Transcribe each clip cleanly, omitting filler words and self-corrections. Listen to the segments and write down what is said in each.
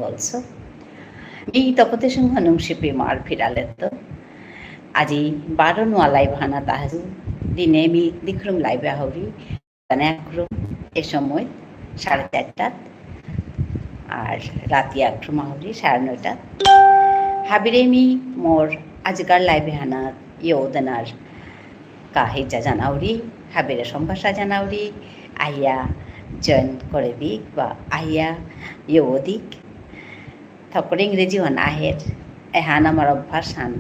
also. Mi tapatesung hanum shipi mar phiraletto. Aji baron walai bhana tahazu. Dine mi dikrum laibe hauri. Tane akrum esomoy 4:30 আর রাতি 8 মাহরি 9:30 হাবিরেমি মোর আজকার লাইভে হানাত ইয়োদনার কাহিজা জানাউরি হাবিরে সম্ভাষা জানাউরি আইয়া join করে দিক বা আইয়া ইয়োদিক তারপরে ইংরেজি হন আহের এহান আমার অভ্যাস হান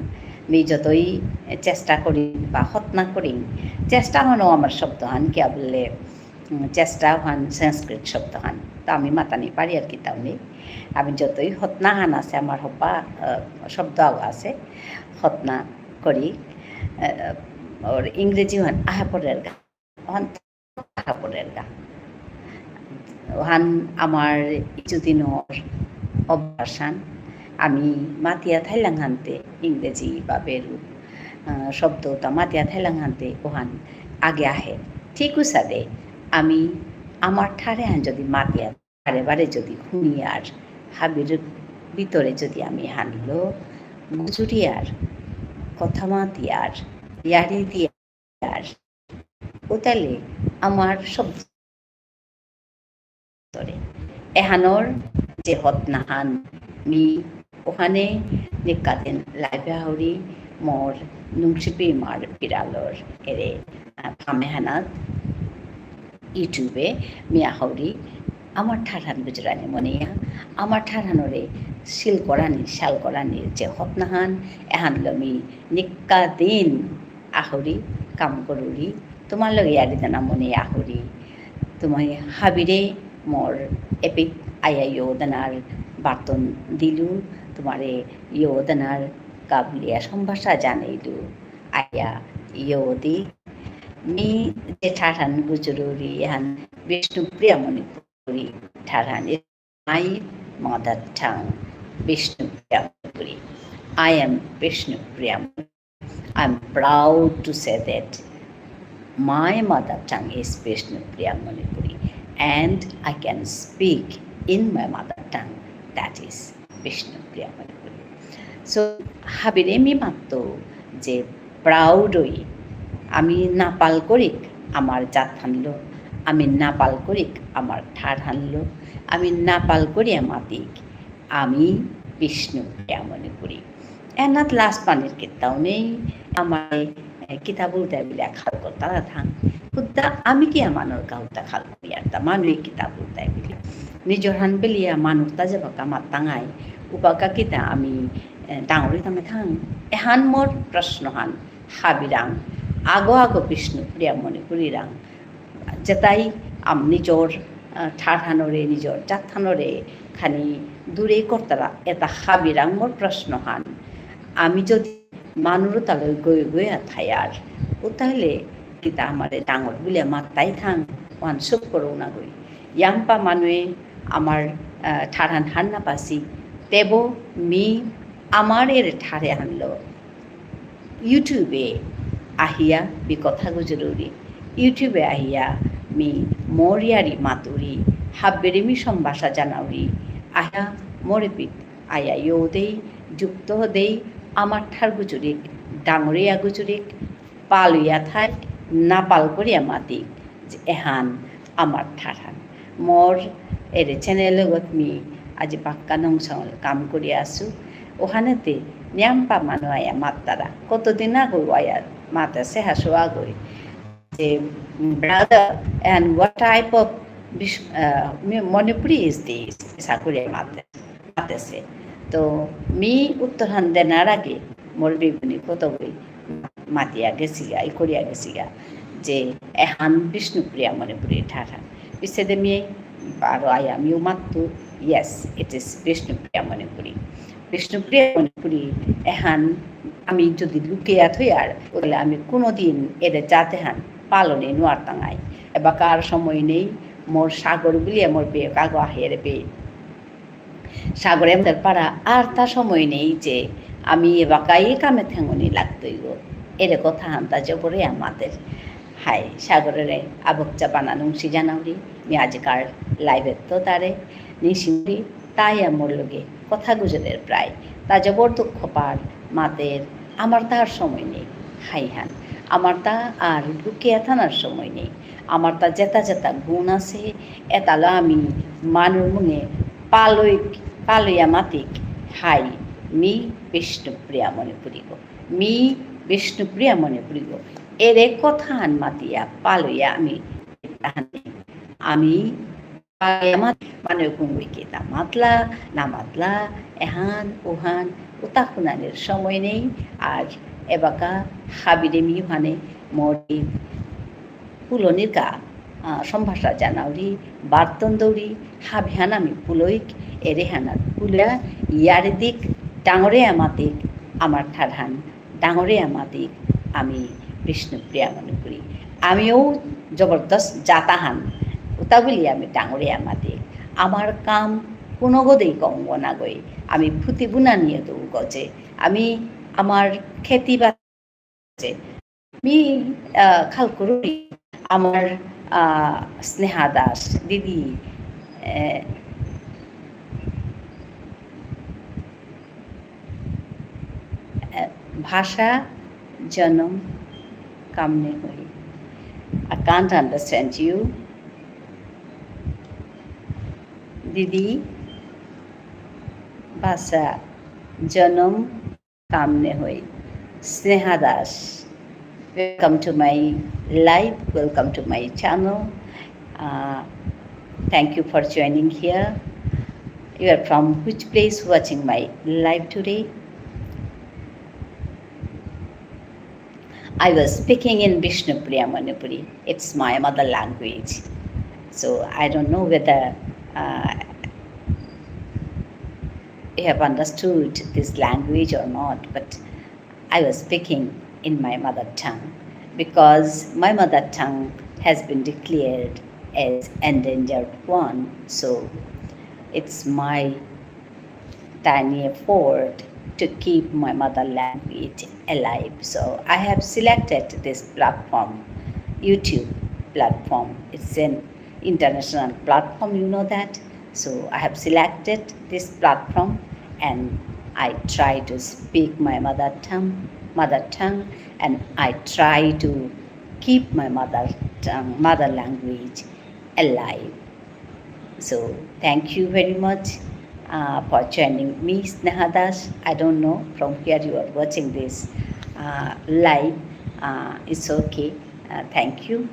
আমি যতই চেষ্টা করি বা হতনা করি চেষ্টা হনও আমার শব্দ হান কে বললে চেষ্টা হান সংস্কৃত শব্দ হান তো আমি মাতানি পারি আর কি তাহলে আমি যতই হতনা হান আছে আমার হব্বা শব্দ আছে হতনা করি ওর ইংরেজি হান আহাপরের গা হান আহাপরের গা হান আমার কিছুদিন অভ্যাস হান আমি মাতিয়া থাইলাং হানতে ইংরেজি বা বেরু শব্দটা মাতিয়া থাইলাং হানতে ওহান আগে আহে ঠিক উসাদে আমি আমার ঠারে হান যদি মাতিয়া বারে বারে যদি খুনিয়ার হাবির ভিতরে যদি আমি হানলো গুজুরিয়ার কথা মাতিয়ার ইয়ারি দিয়ার ও তাহলে আমার শব্দ এহানোর যে হতনাহান মি ওখানে নিকাতেন লাইভে হাউরি মোর নুংশিপি মার পিরালর এরে ফামেহানাত ইউটিউবে মিয়া হাউরি আমার ঠাঠান গুজরানি মনিয়া আমার ঠাঠানোরে শিল করানি শাল করানির যে হতনাহান এহান লমি নিকা দিন আহরি কাম করুরি তোমার লগে আরি দানা মনে আহরি তোমার হাবিরে মোর এপিক আয়া ইয়োদনার বার্তন দিলু তোমারে ইয়োদনার কাবলিয়া সম্ভাষা জানাইলু আয়া ইয়োদি মি যে ঠাঠান গুজরুরি এহান বিষ্ণুপ্রিয়া মণিপুরি ঠাঠান my mother tongue Bishnupriya Manipuri I am Vishnupriya. I am proud to say that my mother tongue is Vishnupriya Manipuri and I can speak in my mother tongue, that is Vishnupriya Manipuri. So habire mi matto je proud hoi আমি নাপাল করিক আমার জাত হানলো আমি নাপাল করিক আমার ঠাড় হানলো আমি নাপাল করি মাতিক আমি বিষ্ণু মনে করি এনাত লাস্ট পানির কিতাও নেই আমার কিতাবুল দেবিলে খাল করতা থাং খুদ্দা আমি কি আমানোর গাউতা খাল করি আর তা মানুষ কিতাবুল দেবিলে নিজর হান বেলিয়া মানুষ তা যাবা আমার তাঙাই উপাকা কিতা আমি ডাঙরি তামে থাং এহান মোর প্রশ্ন হান হাবিরাং আগো আগো বিষ্ণুপ্রিয়া মণিপুরি রাং যেতাই নিজর ঠাড়ানোরে নিজর জাথানোরে খানি দূরে করতারা এটা হাবিরাং মোর প্রশ্ন হান আমি যদি মানুষ তাহলে গয়ে গয়া থায়ার ও তাহলে কিতা আমারে ডাঙর বলে মাত্তাই থাং ওয়ান সব করো না গই ইয়াম্পা মানুয়ে আমার ঠাড়ান হান না পাসি তেব মি আমার এর ঠাড়ে হানলো ইউটিউবে আহিয়া বি কথা গুজরুরি ইউটিউবে আহিয়া মি মরিয়ারি মাতুরি হাব্বেরিমি সম্ভাষা জানাউরি আয়া মরেপিত আয়া ইউ দেই যুক্ত দেই আমার ঠার গুজুরিক ডাঙরিয়া গুজুরিক পালুয়া থাই না পাল করিয়া মাতিক যে এহান আমার ঠাঠান মোর এর চ্যানেল লগত মি আজি পাক্কা নংসল কাম করি আসু ওখানেতে নিয়াম্পা মানুষ আয়া মাত্তারা কতদিন আগো আয়া মাতাছে হাসু আগই যে brother and what type of Manipuri is this সাকুরিয়া মাতেছে তো মি উত্তর হান দেনার আগে মোর বিবনি কত বই মাতিয়া গেছিগা ই করিয়া গেছিগা যে এহান বিষ্ণুপ্রিয়া মণিপুরি ঠাঠা পিছে দে মি আরো আয়া মিও মাত্তু yes it is Bishnupriya Manipuri Bishnupriya Manipuri এহান আমি যদি লুকিয়া থই আর বলে আমি কোনোদিন এদের যাতে হান পালনে নোয়ার টাঙাই এবার কার সময় নেই মোর সাগর বিলিয়ে মোর পেয়ে কাগো আহের পেয়ে সাগরে আমাদের পাড়া আর তার সময় নেই যে আমি এবাকাই কামে ঠেঙনি লাগতই গো এর কথা হান্তা জবরে আমাদের হাই সাগরের আবকচা বানানো জানাউরি মি আজকার লাইভের তো তারে নিশিমরি তাই মোৰ লগে কথা গুজরের প্রায় তা জবর দুঃখ পার মাতের আমার তার সময় নেই হাইহান আমার তা আর লুকিয়ে থানার সময় নেই আমার তা জেতা জেতা গুণ আছে এতালো আমি মানুর মুঙে পালইয়া মাতিক হাই মি বিষ্ণুপ্রিয়া মনে পুরিব মি বিষ্ণুপ্রিয়া মনে পুরিব এরে কথান মাতিয়া পালইয়া আমি মানে কুমুইকে না মাতলা এহান ওহান উতাকুনানের সময় নেই আর এবাকা হাবিরে মিহানে মরি পুলনির গা সম্ভাষা জানাউরি বার্তন দৌড়ি হাবিহান আমি পুলইক এরে হানার পুলা ইয়ারে দিক ডাঙরে আমাদিক আমার ঠারহান ডাঙরে আমাদিক আমি বিষ্ণুপ্রিয়া মনে করি আমিও জবরদস্ত জাতাহান উতা বলি আমি ডাঙরে আমাদিক আমার কাম কোনো গদেই কমব না গই আমি ফুটি বুনা নিয়ে দৌড় গজে আমি আমার খেতি বাজে আমি খাল করি আমার স্নেহা দাস দিদি ভাষা জনম কামনে হই I can't understand you দিদি ভাষা জনম কামনে হই Sneha Das welcome to my live welcome to my channel thank you for joining here you are from which place watching my live today I was speaking in Vishnupriya Manipuri it's my mother language so I don't know whether you have understood this language or not but I was speaking in my mother tongue because my mother tongue has been declared as endangered one so it's my tiny effort to keep my mother language alive so I have selected this platform YouTube platform it's an international platform you know that so I have selected this platform and I try to speak my mother tongue and I try to keep my mother language alive so thank you very much for joining me Sneha Das I don't know from where you are watching this live it's okay thank you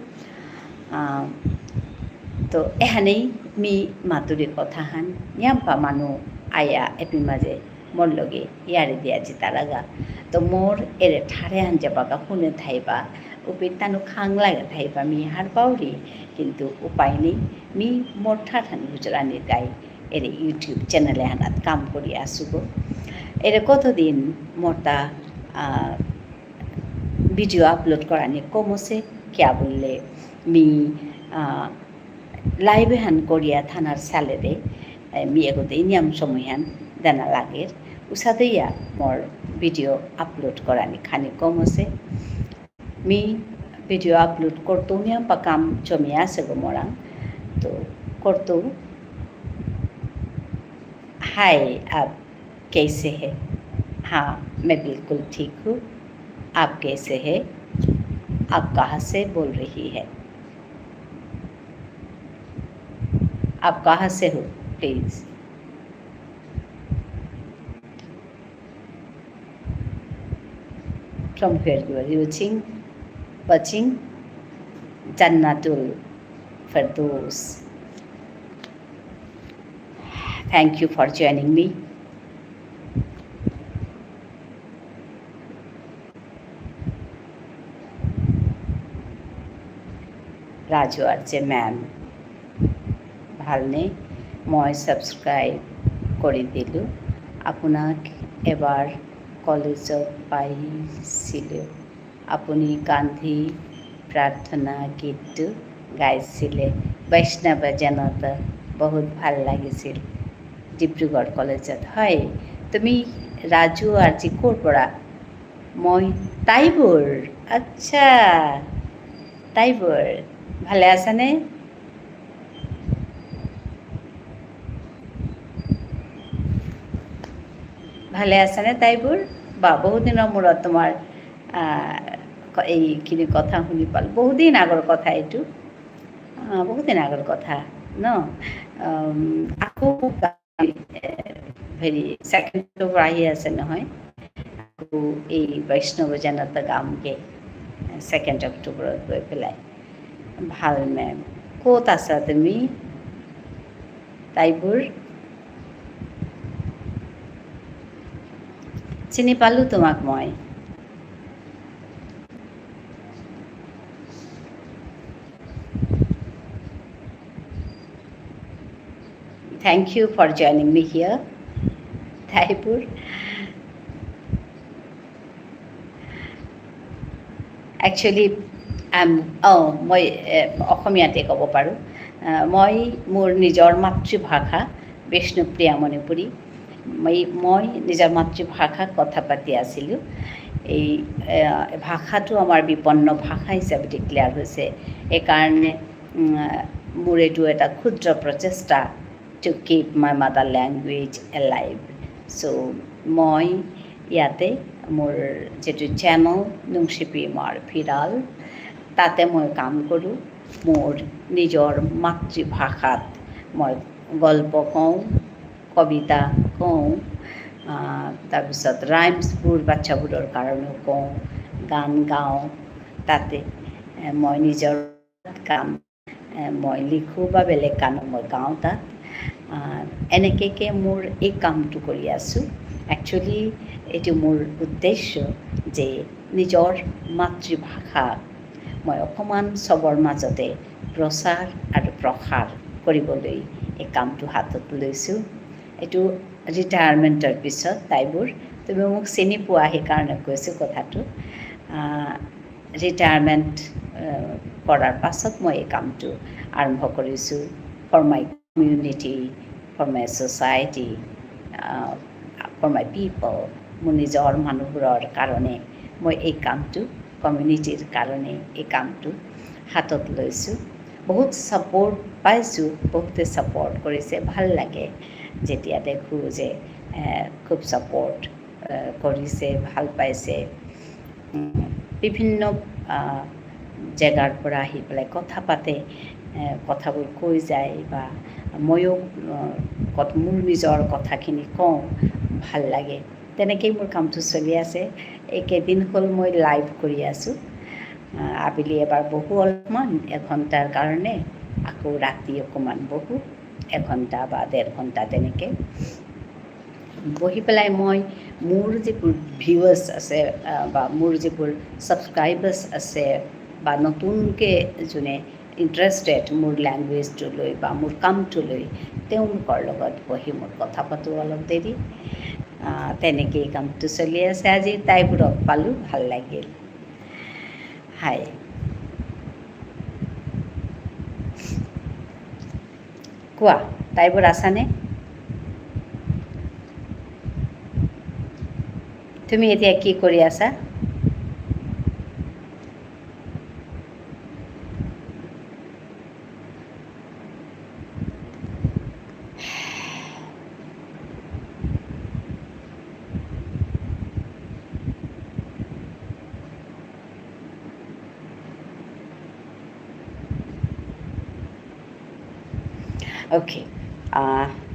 তো এহানেই me মাতুরির কথা হান ইয়াম্পা মানু আয়া AP মাঝে মোর লগে ইয়ারে দিয়াছি তারাগা তো মোর এরে ঠারে হান যাবাগা শুনে থাইবা উপের তানু খাং লাগে থাইবা মি হার পাউরি কিন্তু উপায় নেই মি মোর ঠাঠান গুজরানি গাই এরে ইউটিউব চ্যানেলে হানাত কাম করি আসুব এরে কতদিন মোরটা ভিডিও আপলোড করানি কমছে কিয়া বললে মি লাইভে হান করিয়া থানার স্যালেরে মি এগোতে নিয়ম সময় হান দেনা লাগের উসাদেইয়া মোর ভিডিও আপলোড করানি খানি কম আছে মি ভিডিও আপলোড করতো নিয়ম বা কাম জমি আছে গো মোরাং তো করতো हाय आप कैसे हैं हाँ मैं बिल्कुल ठीक हूँ आप कैसे हैं आप कहाँ से बोल रही है आप कहाँ से हो please from where you are watching Jannatul Firdaus thank you for joining me Raju Arche ma'am ভালনে মই সাবস্ক্রাইব কৰি দিলোঁ আপোনাক এবাৰ কলেজত পাইছিলোঁ আপুনি গান্ধী প্ৰাৰ্থনা গীতটো গাইছিলে বৈষ্ণৱ জনত বহুত ভাল লাগিছিল ডিব্ৰুগড় কলেজত হয় তুমি ৰাজু আৰ্জি ক'ৰ পৰা মই তাইবোৰ আচ্ছা তাইবোৰ ভালে আছানে ভালে আছেনে তাইবোৰ? বা বহুত দিনৰ মূৰত তোমাৰ এইখিনি কথা শুনি পালোঁ। বহুত দিন আগৰ কথা এইটো, বহুত দিন আগৰ কথা ন? আকৌ হেৰি ছেকেণ্ড অক্টোবৰ আহি আছে নহয়, আকৌ এই বৈষ্ণৱ জনতা গামকে ছেকেণ্ড অক্টোবৰত গৈ পেলাই। ভাল মেম, ক'ত আছা তুমি তাইবোৰ? চিনি পালোঁ তোমাক মই। Thank you for joining me here, তাইবোৰ। একচুৱেলি মই অসমীয়াতে ক'ব পাৰোঁ। মই মোৰ নিজৰ মাতৃভাষা বিষ্ণুপ্ৰিয়া মণিপুৰী। মই নিজৰ মাতৃভাষাত কথা পাতি আছিলোঁ। এই ভাষাটো আমাৰ বিপন্ন ভাষা হিচাপে ডিক্লেয়াৰ হৈছে। সেইকাৰণে মোৰ এইটো এটা ক্ষুদ্ৰ প্ৰচেষ্টা to keep my mother language alive. চ' মই ইয়াতে মোৰ যিটো চেনেল নুংচিপি মাৰ ভিৰাল, তাতে মই কাম কৰোঁ। মোৰ নিজৰ মাতৃভাষাত মই গল্প কওঁ, কবিতা কওঁ, তাৰপিছত ৰাইমছবোৰ বাচ্চাবোৰৰ কাৰণেও কওঁ, গান গাওঁ। তাতে মই নিজৰ কাম মই লিখোঁ বা বেলেগ গানো মই গাওঁ তাত। এনেকৈ মোৰ এই কামটো কৰি আছোঁ। একচুৱেলি এইটো মোৰ উদ্দেশ্য যে নিজৰ মাতৃভাষা মই অকণমান চবৰ মাজতে প্ৰচাৰ আৰু প্ৰসাৰ কৰিবলৈ এই কামটো হাতত লৈছোঁ। এইটো ৰিটায়াৰমেণ্টৰ পিছত তাইবোৰ, তুমি মোক চিনি পোৱা সেইকাৰণে কৈছোঁ কথাটো। ৰিটায়াৰমেণ্ট কৰাৰ পাছত মই এই কামটো আৰম্ভ কৰিছোঁ for my community, for my society, for my people. মোৰ নিজৰ মানুহবোৰৰ কাৰণে মই এই কামটো, কমিউনিটিৰ কাৰণে এই কামটো হাতত লৈছোঁ। বহুত ছাপৰ্ট পাইছোঁ, বহুতে ছাপৰ্ট কৰিছে, ভাল লাগে যেতিয়া দেখোঁ যে খুব ছাপৰ্ট কৰিছে, ভাল পাইছে। বিভিন্ন জেগাৰ পৰা আহি পেলাই কথা পাতে, কথাবোৰ কৈ যায়, বা ময়ো মোৰ নিজৰ কথাখিনি কওঁ, ভাল লাগে। তেনেকেই মোৰ কামটো চলি আছে। এইকেইদিন হ'ল মই লাইভ কৰি আছোঁ। আবেলি এবাৰ বহোঁ অলপমান, এঘণ্টাৰ কাৰণে, আকৌ ৰাতি অকণমান বহোঁ, এঘণ্টা বা 1.5 ঘণ্টা তেনেকৈ বহি পেলাই মই মোৰ যিবোৰ ভিউৱাৰ্ছ আছে বা মোৰ যিবোৰ ছাবস্ক্ৰাইবাৰ্ছ আছে বা নতুনকৈ যোনে ইণ্টাৰেষ্টেড মোৰ লেংগুৱেজটো লৈ বা মোৰ কামটো লৈ, তেওঁলোকৰ লগত বহি মোৰ কথা পাতোঁ অলপ দেৰি। তেনেকেই কামটো চলি আছে। আজি তাইবোৰক পালোঁ, ভাল লাগিল। হাই, কোৱা তাইবোৰ আছানে? তুমি এতিয়া কি কৰি আছা? অ'কে,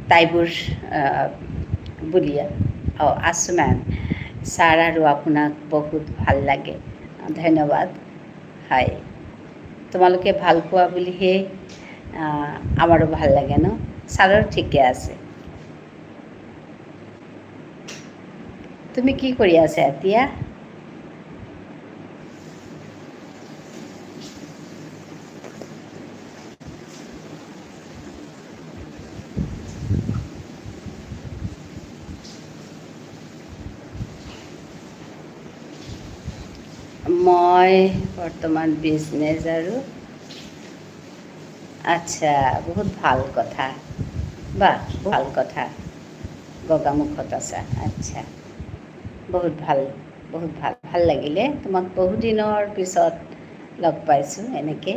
তাইবোৰ বুলিয়া আছোঁ মেম। ছাৰ আৰু আপোনাক বহুত ভাল লাগে, ধন্যবাদ। হয়, তোমালোকে ভাল পোৱা বুলিহে আমাৰো ভাল লাগে ন। ছাৰৰ ঠিকে আছে। তুমি কি কৰি আছা এতিয়া? মই বৰ্তমান বিজনেছ আৰু আচ্ছা, বহুত ভাল কথা, বা ভাল কথা। গগামুখত আছা, আচ্ছা, বহুত ভাল, বহুত ভাল, ভাল লাগিলে তোমাক বহুত দিনৰ পিছত লগ পাইছোঁ এনেকৈ।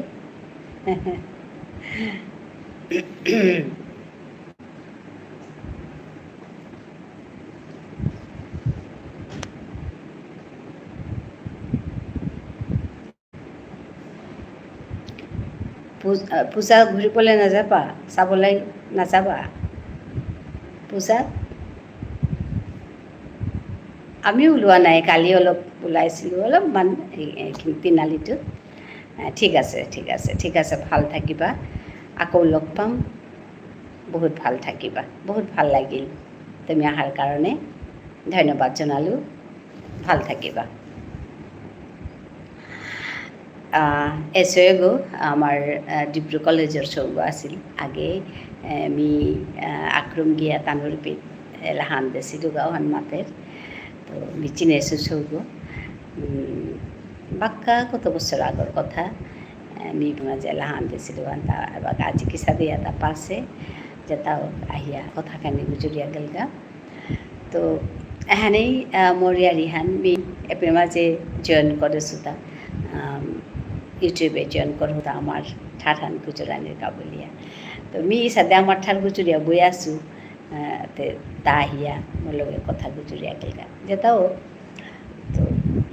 পূজা ঘূৰিবলৈ নাযাবা, চাবলৈ নাযাবা পূজা? আমিও ওলোৱা নাই, কালি অলপ ওলাইছিলোঁ অলপমান তিনিআলিটোত। ঠিক আছে ঠিক আছে ঠিক আছে, ভাল থাকিবা, আকৌ লগ পাম, বহুত ভাল থাকিবা, বহুত ভাল লাগিল তুমি অহাৰ কাৰণে, ধন্যবাদ জনালোঁ, ভাল থাকিবা। এসএগো আমার ডিব্রু কলেজের সৌগ আছিল আগে আমি আক্রম গিয়া তানুরপিত লাহান দেছিল গাও হানমাতের তো আমি চিনেছো সৌগ বাক্কা কত বছর আগর কথা আমি মাঝে লাহান দিছিল তা এবার আজি কিসা দিয়া তা পাশে যে তাও আহিয়া কথাখানি গুজরিয়া গেলগা তো এখানেই মরিয়া রিহান মি এপে মাঝে জয়েন করেছো তা ইউটিউবে জয়েন করো তা আমার ঠাঠান গুজরানির কাবুলিয়া তো মি সাদে আমার ঠার গুজরিয়া বই আসু তা আহিয়া মোর লগে কথা গুজরিয়া গেলগা যেতাও তো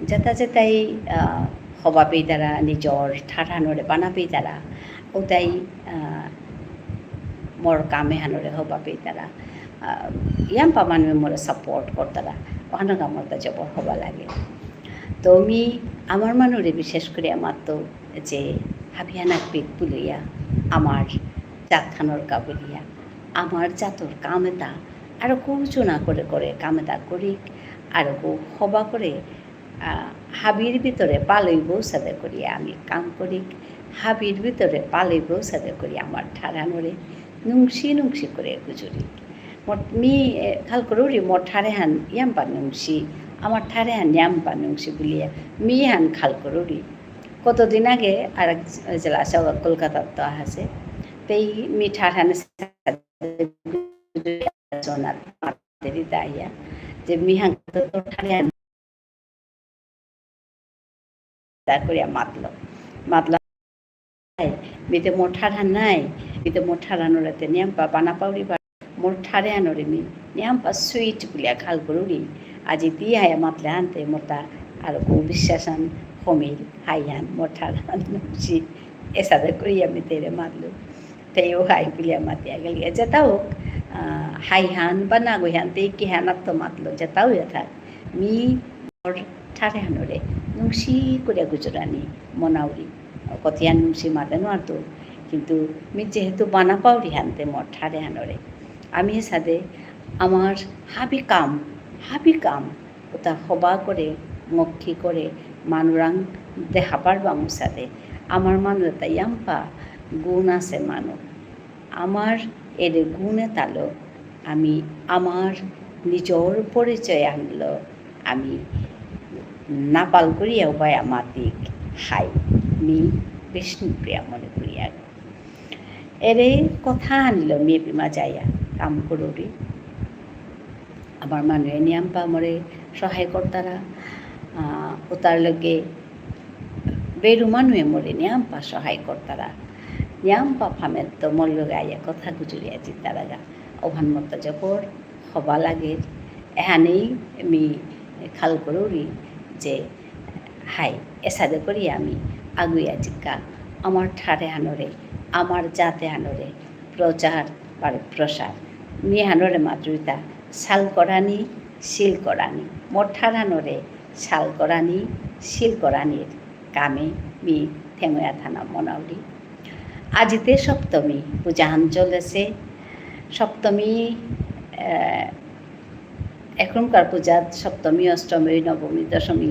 যেতা যেতাই হবা পেই তারা নিজর ঠাঠানরে বানা পেই তারা ওটাই মোর কামে হানরে হবা পেই তারা ইয়াম পা মানুষ মোরে সাপোর্ট করতারা ওখানে আমার কাছে হবা লাগে তো আমি আমার মানুরে বিশেষ করে আমার তো যে হাবিয়ানাক পেট পুলিয়া আমার জাতখানোর কাবুলিয়া আমার জাতর কামেতা আরও কৌচনা করে করে কামেতা করি আরও হবা করে হাবির ভিতরে পালই বউ সাদে করি আমি কাম করি হাবির ভিতরে পালই বউ সাদে করি আমার ঠাড়ানোরে নুংসি নুংসি করে গুজরি মি খাল করি মোর ঠারে হান ইয়াম্পা নুংসি আমার ঠারে হান ইয়াম্পা নুংসি বলিয়া মি হান খাল করি কতদিন আগে আর এক জেলা আছে কলকাতার তো আছে তেই মি ঠার হান দাইয়া যে মি হান ঠারে হান করিয়া মাতলো মিতে মোর ঠার হান নাই মিতে মোর ঠারানোরাতে নিয়াম্পা বানা পাউরি মোর ঠারে আনোরে মি নিয়াম্পা সুইট বলিয়া খাল করি আজি দিয়ে হায়া মাতলে আনতে মোটা আর কৌ বিশ্বাসান হমিল হাইহান মোর ঠারান নুসি এসাদে করি আমি তেরে মাতলো তেও হাই বলিয়া মাতিয়া গেল যেটা হোক হাইহান বা না গইহান তেই কি হানাত তো মাতলো যেটাও থাক মি মোর ঠারে আনোরে নুংসি করিয়া গুজরানি মনাউরি কতিয়া নুংসি মাতে নোয়ারতো কিন্তু মি যেহেতু বানা পাউরি হানতে মোর ঠারে আনোরে আমি সাদে আমার হাবি কাম ওটা হবা করে মক্ষি করে মানুরাং দেখা পারবা আমার সাথে আমার মানুষ তাই ইয়াম্পা গুণ আছে মানুষ আমার এর গুণে তালো আমি আমার নিজর পরিচয় আনলো আমি নাপাল করিয়া উপায় মাতিক হাই মি বিষ্ণুপ্রিয়া মনে করিয়া এরে কথা আনিল মেয়ে বিমা যাইয়া কাম করি আমার মানুষে নিয়াম্পা মরে সহায় কর্তারা ও তার লগে বেরু মানুষে মরে নিয়াম্পা সহায় কর্তারা নিয়াম্পা ফামের তো মোর লগে আইয়া কথা গুজরিয়া চিন্তারা গা ওভান মতো জপর হবা লাগে এহানেই আমি খাল করি যে হাই এসাদে করি আমি আগুইয়া জিজ্ঞা আমার ঠারে হানরে আমার জাতে হানরে প্রচার বা প্রসার মি হানরে মাতৃতা শাল করানি শিল করানি মোর ঠারানোরে শাল করানি শিল করানির কামে মি থেময়া থানা মনাউরি আজিতে সপ্তমী পূজাহান চলেছে সপ্তমী এখনকার পূজা সপ্তমী অষ্টমী নবমী দশমী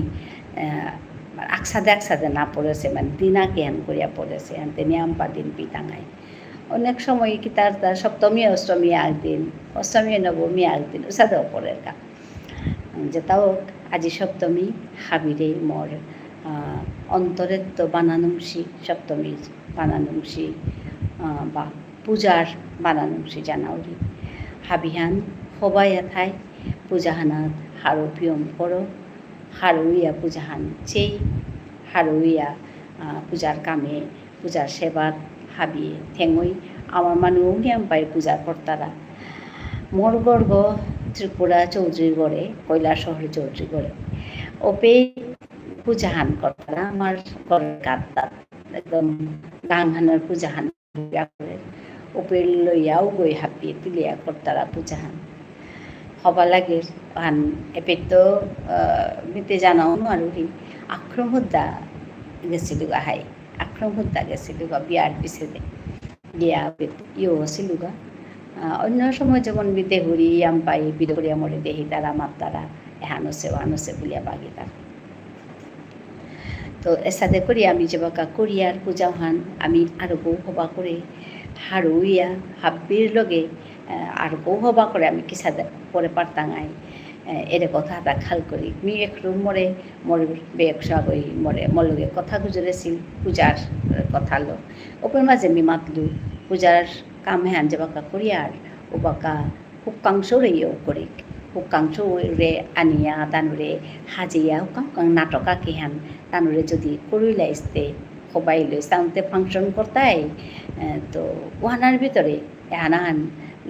একসাথে না পড়েছে মানে দিন আগে হেন করিয়া পড়েছে হেনতে নিয়াম্পা দিন পিতাঙায় অনেক সময় কি তার সপ্তমী অষ্টমী একদিন অষ্টমী নবমী একদিন ওসাদেও পড়ে গা যেটাও আজি সপ্তমী হাবিরে মোর অন্তরের তো বানানুংসি সপ্তমীর বানানুংসি বা পূজার বানানুংসি জানাউরি হাবিহান সবাই এথায় পূজাহানাত হারো পিয়ম করো হারুইয়া পূজাহান চেই হারুইয়া পূজার কামে পূজার সেবাত হাবিয়ে ঠেঙই আমার মানুষ নিয়াম্পাই পূজা কর্তারা মোর গর্গ ত্রিপুরা চৌধুরীগড়ে কৈলাসহর চৌধুরীগড়ে ওপে পূজাহান কর্তারা আমার গড়ের গাদ্দার একদম গাংহানৰ পূজাহান কৰে ওপেল লৈয়াও গৈ হাপি তুলিয়া কৰ্তাৰা পূজাহান হবা লাগে হান এপেতো মিতে জানাও নোৱাৰো সি আক্ৰম হুদ্দা গেছিলো হাই আক্ৰম হুদ্দা গেছিলো বিয়াৰ পিছতে বিয়া ইয়ে হছিলো অন্য সময় যেমন বিদে হুরি আম পাই বিদে মরে দেহি তারা মাত তারা এহানসে বুলিয়া বাগি তারা তো এসাদে করি আমি যেবাকা কোরিয়ার পূজা হান আমি আরো বউ হবা করে হারুইয়া হাব্বির লগে আর বউ হবা করে আমি কিসাদে পরে পারতাঙাই এরে কথা এটা খাল করি মি একটু মরে মরে বেকসা গই মরে মোর লগে কথা গুজরেছিল পূজার কথা লো ওপর মাঝে মি মাতলু পূজার কাম হ্যান যেবাকা কোরিয়ার ও বাকা হুকাংশরেও করি হুকাংশরে আনিয়া তানুরে হাজিয়া হুকাং নাটকা কিহান তানুরে যদি করিলাইতে সবাই লৈ সাউন্তে ফাংশন করতাই তো ওহানার ভিতরে এহানাহান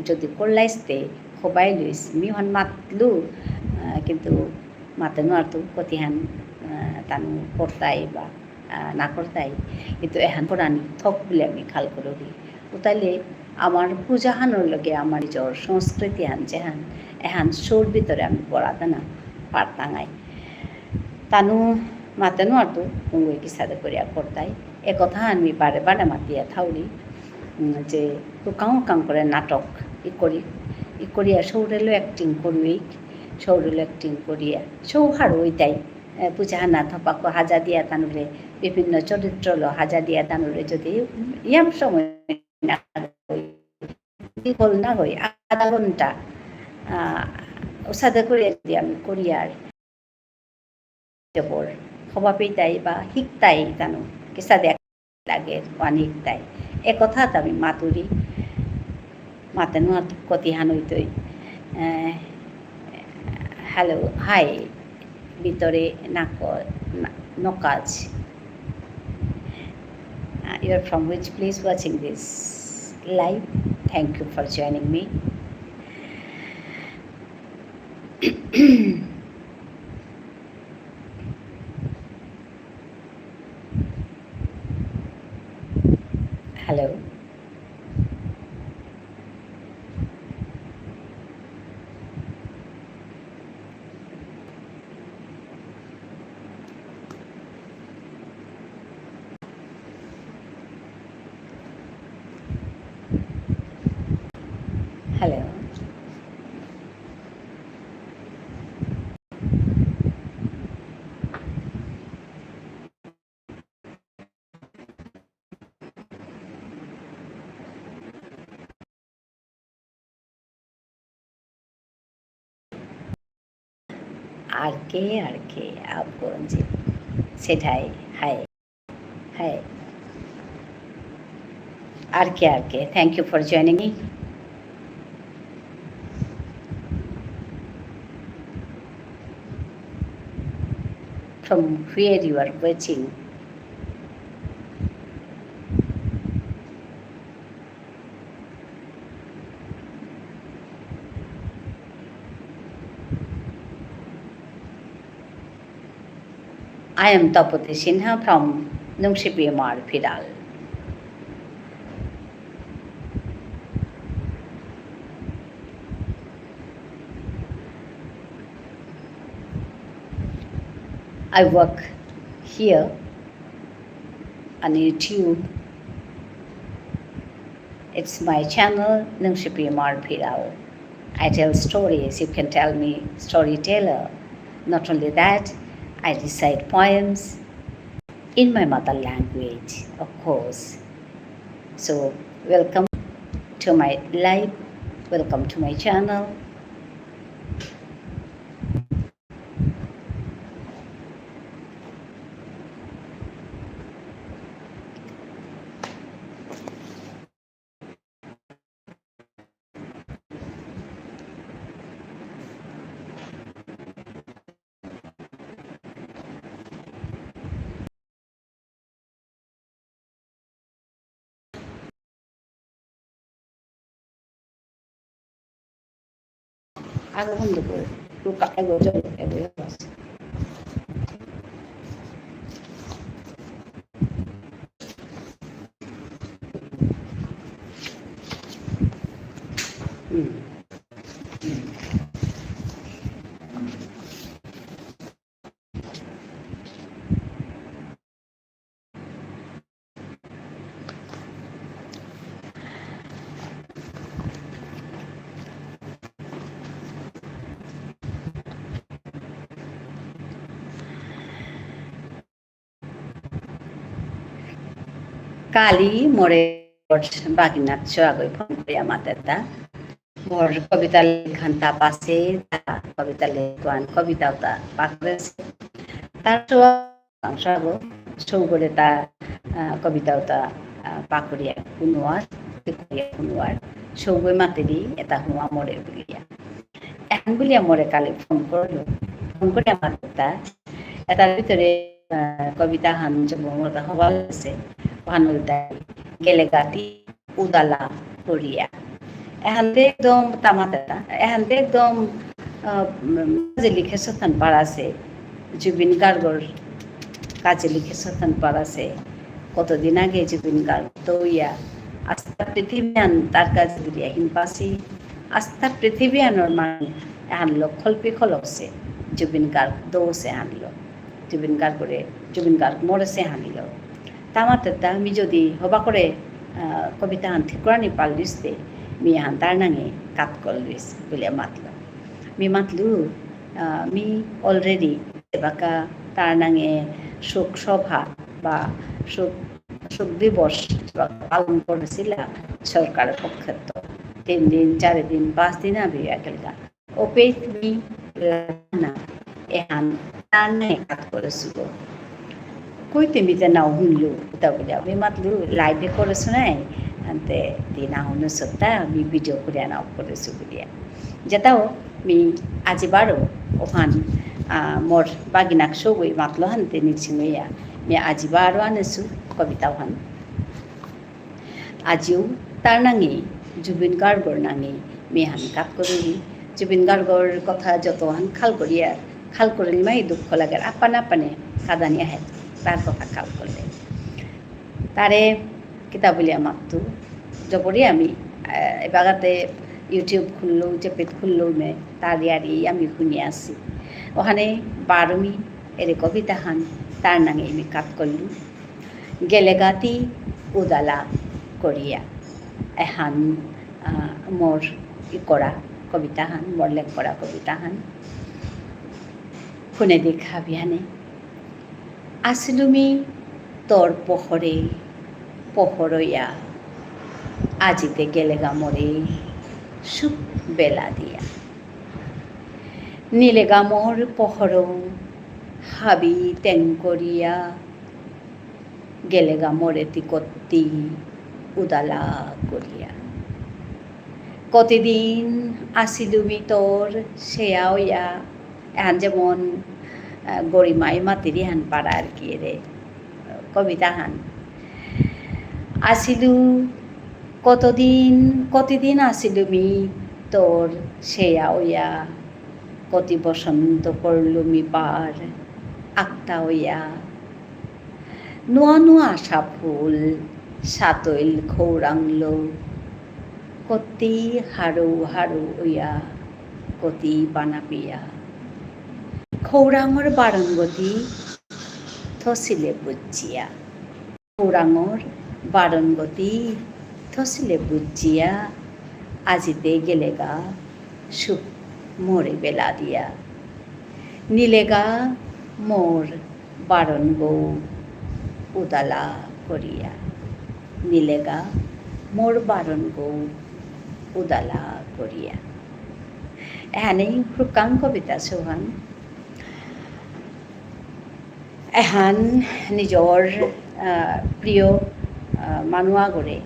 যদি করলাইতে সবাই লইস মিহান মাতলু কিন্তু মাতে নোয়ারতো কতিহান তানু করতাই বা না করতাই কিন্তু এহান পরানি থক বলে আমি খাল করি ওতাইলে আমার পূজাহানোর লগে আমার নিজের সংস্কৃতি হান যেহান এহান সোর ভিতরে আমি পড়াতে না পারতাঙাই তানু মাতে নোয়ারতো কুঙ্গুই কিসাদে করিয়া করতাই এ কথা আমি বারে বারে মাতিয়া থাউরি যে হুকাং করে নাটক ই করিয়া সৌরেলো অ্যাক্টিং করুই সৌরেলো অ্যাক্টিং করিয়া সৌহার ওইটাই পূজাহানা থপাকো হাজা দিয়া তানুরে বিভিন্ন চরিত্র হাজা দিয়া তানুরে যদি ইয়াম সময় হল না হই আধা ঘন্টা সাদা করে আমি কোরিয়ার দেবর হবা পেতাই বা শিকতাই জানো কিসা দেখ লাগে ওয়ান শিকতাই এ কথা আমি মাতুরি মাতে নোয়ার কতিহান হইতই হ্যালো হাই ভিতরে নকাজ you are from which place watching this live? Thank you for joining me. Hello. Hello. আর কে আপগঞ্জে সেটাই হাই আর কে thank you for joining me from where you are watching. I am Tapati Sinha from Nungsipimar, Pidal. I work here on YouTube. It's my channel, Nungsipimar Pidal. I tell stories. You can tell me storyteller. Not only that, I recite poems in my mother language, of course. So, welcome to my live. Welcome to my channel. আগে বন্ধ করে কালি মোরে বাগিনাত আগৈ phone করিয়া মাতেতা মোর কবিতা লেখান তা পাশে কবিতা লেখান কবিতাও তা পাকড়েছে তার আগো সৌগরে তা কবিতাও তা পাকড়িয়া কুনুয়ার সৌগৈ মাতে দি এটা হুয়া মরে বুলিয়া এখন বুলিয়া মরে কালি ফোন করলো ফোন করে আমার এটার ভিতরে কবিতা হান যে মোর হওয়া আছে ভানুদাই গেলেগাতি উদালা করিয়া এখানতে একদম তামাতা এখানতে একদম যে লিখে সথান পারাছে জুবিন গার্গর কাজে লিখে সথান পারাছে কতদিন আগে জুবিন গার্গ তৈয়া আস্থা পৃথিবীয়ান তার কাছে দিলিয়া হিনপাসি আস্থা পৃথিবীয়ানোর মান আনলো খলপি খলকছে জুবিন গার্গ দৌছে আনলো জুবিন গার্গ মরেছে আনিল তামাতে আমি যদি হবা করে কবিতা হান ঠিকরানি পাল্লিসতে মি হান তার নাঙে কাত কলিস বলে মাতল মি মাতলু মি অলরেডি এবাকা তার নাঙে শোক সভা বা শোক দিবস পালন করেছিলাম সরকারের পক্ষে তো 3 দিন 4 দিন 5 দিন আবি একেলগা ওপে মি না এহান তার নাঙে কাত করেছিল কইতে মিতে নাও শুনলু এটা বলে আমি মাতলু লাইভে করেছো নাই আনতে দিন আহনো সত্তা আমি ভিডিও করে নাও করেছো বলিয়া যেটাও মি আজিবারও ওখান মোর বাগিনাক সবই মাতলো হানতে নিচ্ছিমইয়া মি আজিবারও আনেছো কবিতা হান আজিও তার নাঙে জুবিন গার্গর নাঙে মি হান কাত করি জুবিন গার্গর কথা যত হান খাল করিল মাই দুঃখ লাগে আপানে কাদানি আহে তার কথা খাল করলে তারে কিতাব বলিয়া মাতু যপরি আমি এবাগাতে ইউটিউব খুললো চেপেট খুললো নে তার ইয়ারি আমি শুনি আছি ওখানে বারমি এর কবিতা হান তার নাঙে আমি কাত করলু গেলেগাতি উদালা করিয়া এহান মোর করা কবিতা হান মোর লেখ করা কবিতা হান শুনে দেখা বিহানে আসিলুমি তোর পহরইয়া আজিতে গেলেগা মরে সুখ বেলা দিয়া নীলেগা মোর পহর হাবি ত্যাং করিয়া গেলেগা মরেতি কত্তি উদালা করিয়া কতদিন আসিলুমি তোর সেয়া ওয়া এখন যেমন গরিমাই মাতিরি হান পাড়া আর কি রে কবিতা হান আসিলু কতদিন আসিলু মি তোর সেয়া ওয়া কতি বসন্ত করলু মি পার আক্তা ওয়া নোয়া আশা ফুল সাতইল খৌরাংলো কতি হারু ওয়া কতি বানাপিয়া খৌরাঙর বারঙ্গতি থসিলে বুঝিয়া খৌরাঙর বারঙ্গতি থসিলে বুঝিয়া আজিতে গেলেগা সুখ মোরে বেলা দিয়া নীলেগা মোর বারঙ্গ উদালা করিয়া নীলেগা মোর বারঙ্গ উদালা করিয়া এহানেই হুকাং কবিতা সোহান এহান নিজর প্রিয় মানুহ আগৰে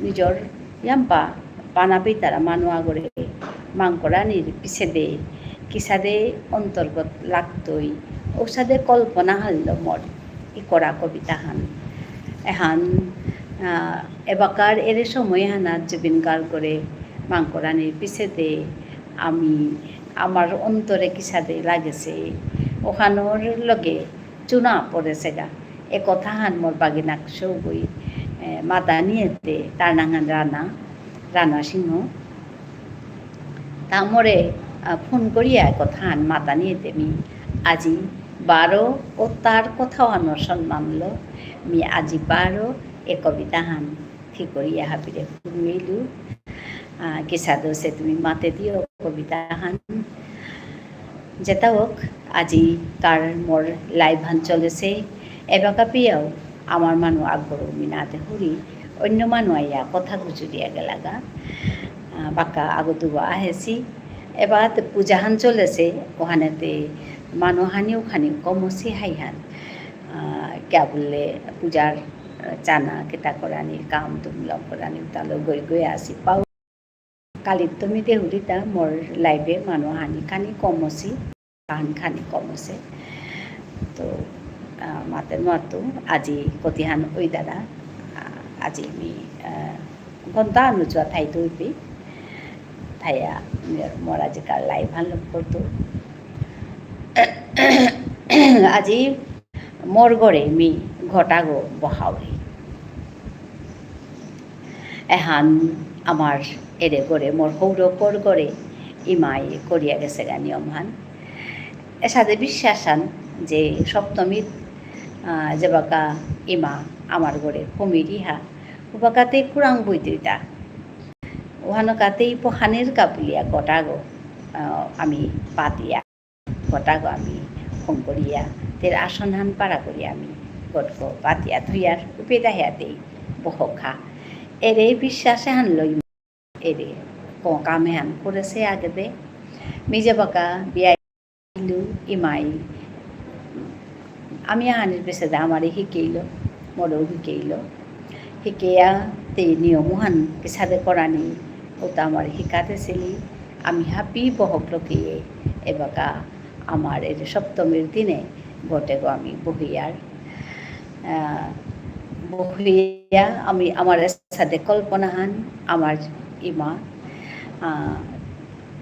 নিজৰ ইয়াম্পা পানাপি তারা মানুহ আগৰে মাংকৰানিৰ পিছেদে কিসাদে অন্তর্গত লাগতই ঔষধে কল্পনা হাল্ল মর ই করা কবিতা হান এহান এবাকার এর সময় হানাত জুবিন গার্গরে মাংকরানির পিছেদে আমি আমার অন্তরে কিসাদে লাগেছে ওখানোর লগে চুনা পড়েছে গা এ কথা হান মোর বাগিনাক সৌবই মাতা নিয়েতে তার নাঙান রানা সিংহ তা মোরে ফোন করিয়া কথা হান মাতা নিয়েতে মি আজি 12 ও তার কথাও আনোর সম্মানল মি আজি 12 এ কবিতা হান ঠিক করিয়া হাবিরে শুনিলু কিসাদো সে তুমি মাতে দিও কবিতা হান যেটা হোক আজি কার মোর লাইভ হান চলেছে এবাকা পিয়াও আমার মানুষ আগ্রহ মিনাতে হুরি অন্য মানুষ আইয়া কথা গুজুরিয়া গেলাগা বাক্কা আগতুবা আহেছি এবার পূজাহান চলেছে ওখানেতে মানুহানিও খানি কমসি হাইহান क्या বললে পূজার চানা কেটা করানি কাম তুমলম করানি তাহলে গৈ গৈ আসি পাও কালিত তুমি দেহুরিতা মোর লাইফে মানুহানি খানি কমসি কাহান খানি কমছে তো মাতে নোৱাৰতো আজি কতিহান ওই দাদা আজি আমি ঘণ্টা নোযোৱা ঠাইতো উঠি ঠাইয়া মোৰ আজিকাল লাইভ ভাল করতো আজি মোর গড়ে মি ঘটাগো বহাওরি এহান আমার এরে গড়ে মোর হৌরকর গড়ে ইমাই করিয়া গেছে গা নিয়মহান এসাদে বিশ্বাসান যে সপ্তমীত যেবাকা ইমা আমার গড়ে কমিরিহা ওবাকাতে কুরাং বৈতইতা ওহানকাতেই পখানের কাপুলিয়া গটাগো আমি পাতিয়া গটাগো আমি ফোন করিয়া তের আসনহান পাড়া করি আমি গটক পাতিয়া ধুইয়ার উপেদা হেয়াতেই বহখা এরে বিশ্বাসে হান লই এরে কামে হান করেছে আগেতে মিজে বাকা বিয়াই ইমাই আমি আহানির পেছাদে আমারে শিকেইল মোরও শিকেইল শিকেয়া তে নিয়মহান পেছাদে করানি ওটা আমার শিকাতেছিলি আমি হাপি বহক লকিয়ে এবাকা আমার এর সপ্তমীর দিনে ঘটে গো আমি বহিয়া আমি আমার সাথে কল্পনাহান আমার ইমা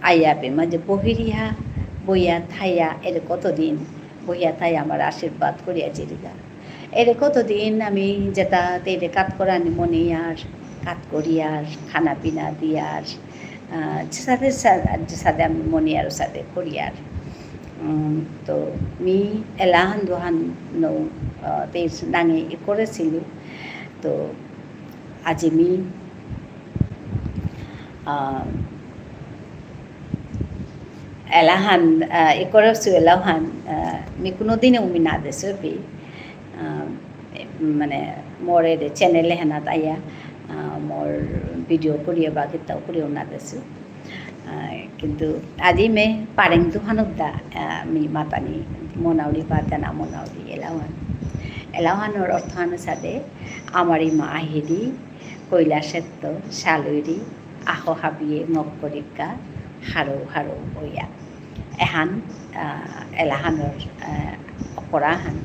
আইয়া পেমা যে বহিরিহা বইয়া থাইয়া এর কতদিন বইয়া থাই আমার আশীর্বাদ করিয়া চিরিগা এর কতদিন আমি যেটা তেরে কাত করানি মনে আর কাত করিয়ার খানা পিনা দিয়ার সাথে সাথে আমি মনে আর সাথে করিয়ার তো মি এলাহান দোহান নৌ তেজ নাঙে করেছিল তো আজি মি এলাহান করেছো এলাহান মি কোনো দিনেও মি না দেছো পি মানে মোর এর চ্যানেলে হেনাত আইয়া মোর ভিডিও করিয়া বা কিতাও করিও না দেছো কিন্তু আজি মে পারেং দুহানক দা মি মাতানি মনাউরি পাতানা মনাউরি এলাহানোর অর্থানুসারে আমারি মা আহিরি কৈলাসেত্য শালৈরি আহ হাবিয়ে মকরিকা হারৌ হারৌ ওয়া এহান এলাহানোর অপরাহান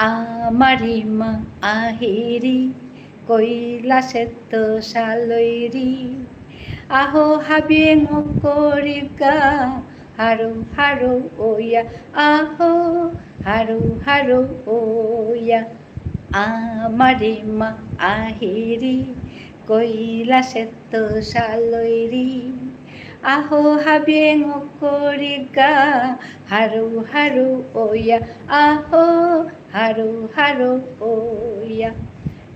আমারি মা আহিরি কৈলাসেত্য শালৈরি আহো হাবিয়ে মকরিকা হারৌ হারৌ ওয়া আহো হারৌ হারৌ ওয়া আমারি মা আহিরি কৈলাসেত্য শালৈরি আহো হাবিয়ে মকরিকা হারৌ হারৌ ওয়া আহো হারৌ হারৌ ওয়া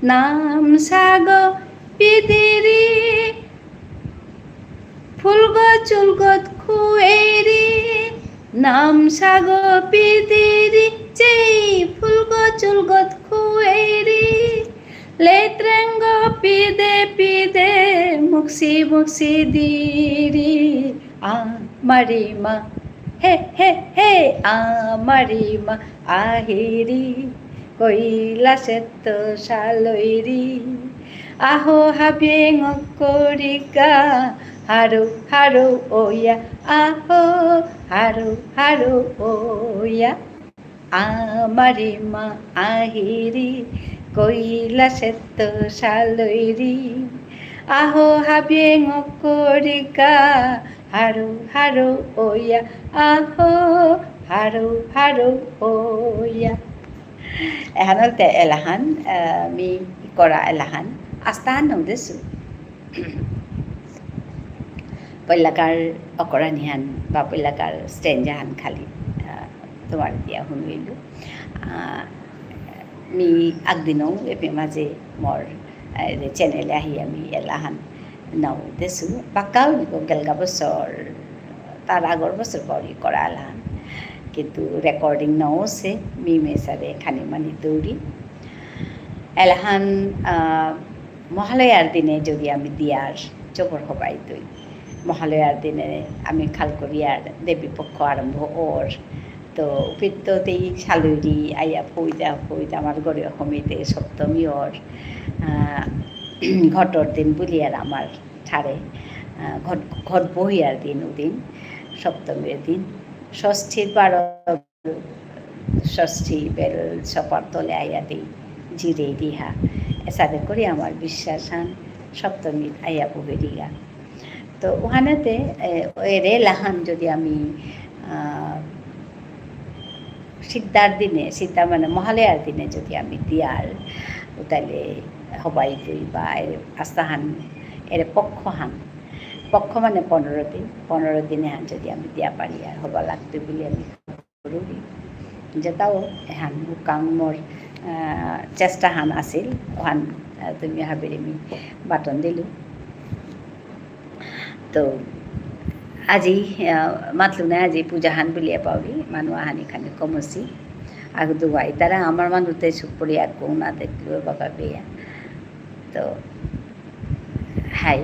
নাম সাগ পিদিরি ফুলগত চুলগত খুয়েরি নাম সাগ পিদিরি যেই ফুলগত চুলগত খুয়েরি লেত্রেঙ্গ পিদে পিদে মুক্সি মুক্সি দিরি আমারি মা হে হে হে আমারি মা আহিরি কৈলাসেত্য শালৈরি আহো হাবিয়ে মকরিকা হারৌ হারৌ ওয়া আহো হারৌ হারৌ ওয়া আমারি মা আহিরি কৈলাসেত্য শালৈরি আহো হাবিয়ে মকরিকা হারৌ হারৌ ওয়া আহো হারৌ হারৌ ওয়া এহানতে এলাহান মি করা এলাহান আস্তাহান নৌদেছো পৈলাকাৰ অকৰাণীহান বা পৈলাকাৰ ষ্টেঞ্জাহান খালি তোমার দিয়া শুনিলোঁ মি আগদিনও এপে মাঝে মোর চ্যানেলে আহি আমি এলাহান নাও দেছো বাক্কাও গেলগা বছর তার আগর বছর পরই করা এলাহান কিন্তু রেকর্ডিং নাও আছে মি মেসারে খানি মানি দৌড়ি এলাহান মহালয়ার দিনে যদি আমি দিয়ার চবর হবাই তুই মহালয়ার দিনে আমি খালকরিয়ার দেবী পক্ষ আরম্ভ ওর তো উপিত্ততেই শালুরি আইয়া ফইদা আমার গড়ে সমিতে সপ্তমী ওর ঘটর দিন বুলিয়ার আমার ঠারে ঘট বহিয়ার দিন ওদিন সপ্তমীর দিন ষষ্ঠীর বারো ষষ্ঠী বেল সপার তলে আইয়া দিই জিরে দিহা এসাদে করে আমার বিশ্বাস হান সপ্তমী আইয়া বহিরিয়া তো ওখানেতে এরে লাহান যদি আমি সিদ্ধার দিনে সিদ্ধা মানে মহালয়ার দিনে যদি আমি দিয়ার তাহলে হবাই দুই বা আস্তাহান এর পক্ষ মানে 15 দিনে হান যদি আমি দিয়া পারি আর হবা লাগতে বলে আমি করি যেটাও হান কাং মোর চেষ্টা হান আছিল ওহান তুমি ভাবিলে আমি বাটন দিলোঁ তো আজি মাতলু না আজি পূজাহান বুলিয়ে পাবি মানুহ আহানি খানি কমছি আগু দুয়াই তারা আমার মানুষতে সুপরি আগু না দেখলো বাবা বেয়া তো হাই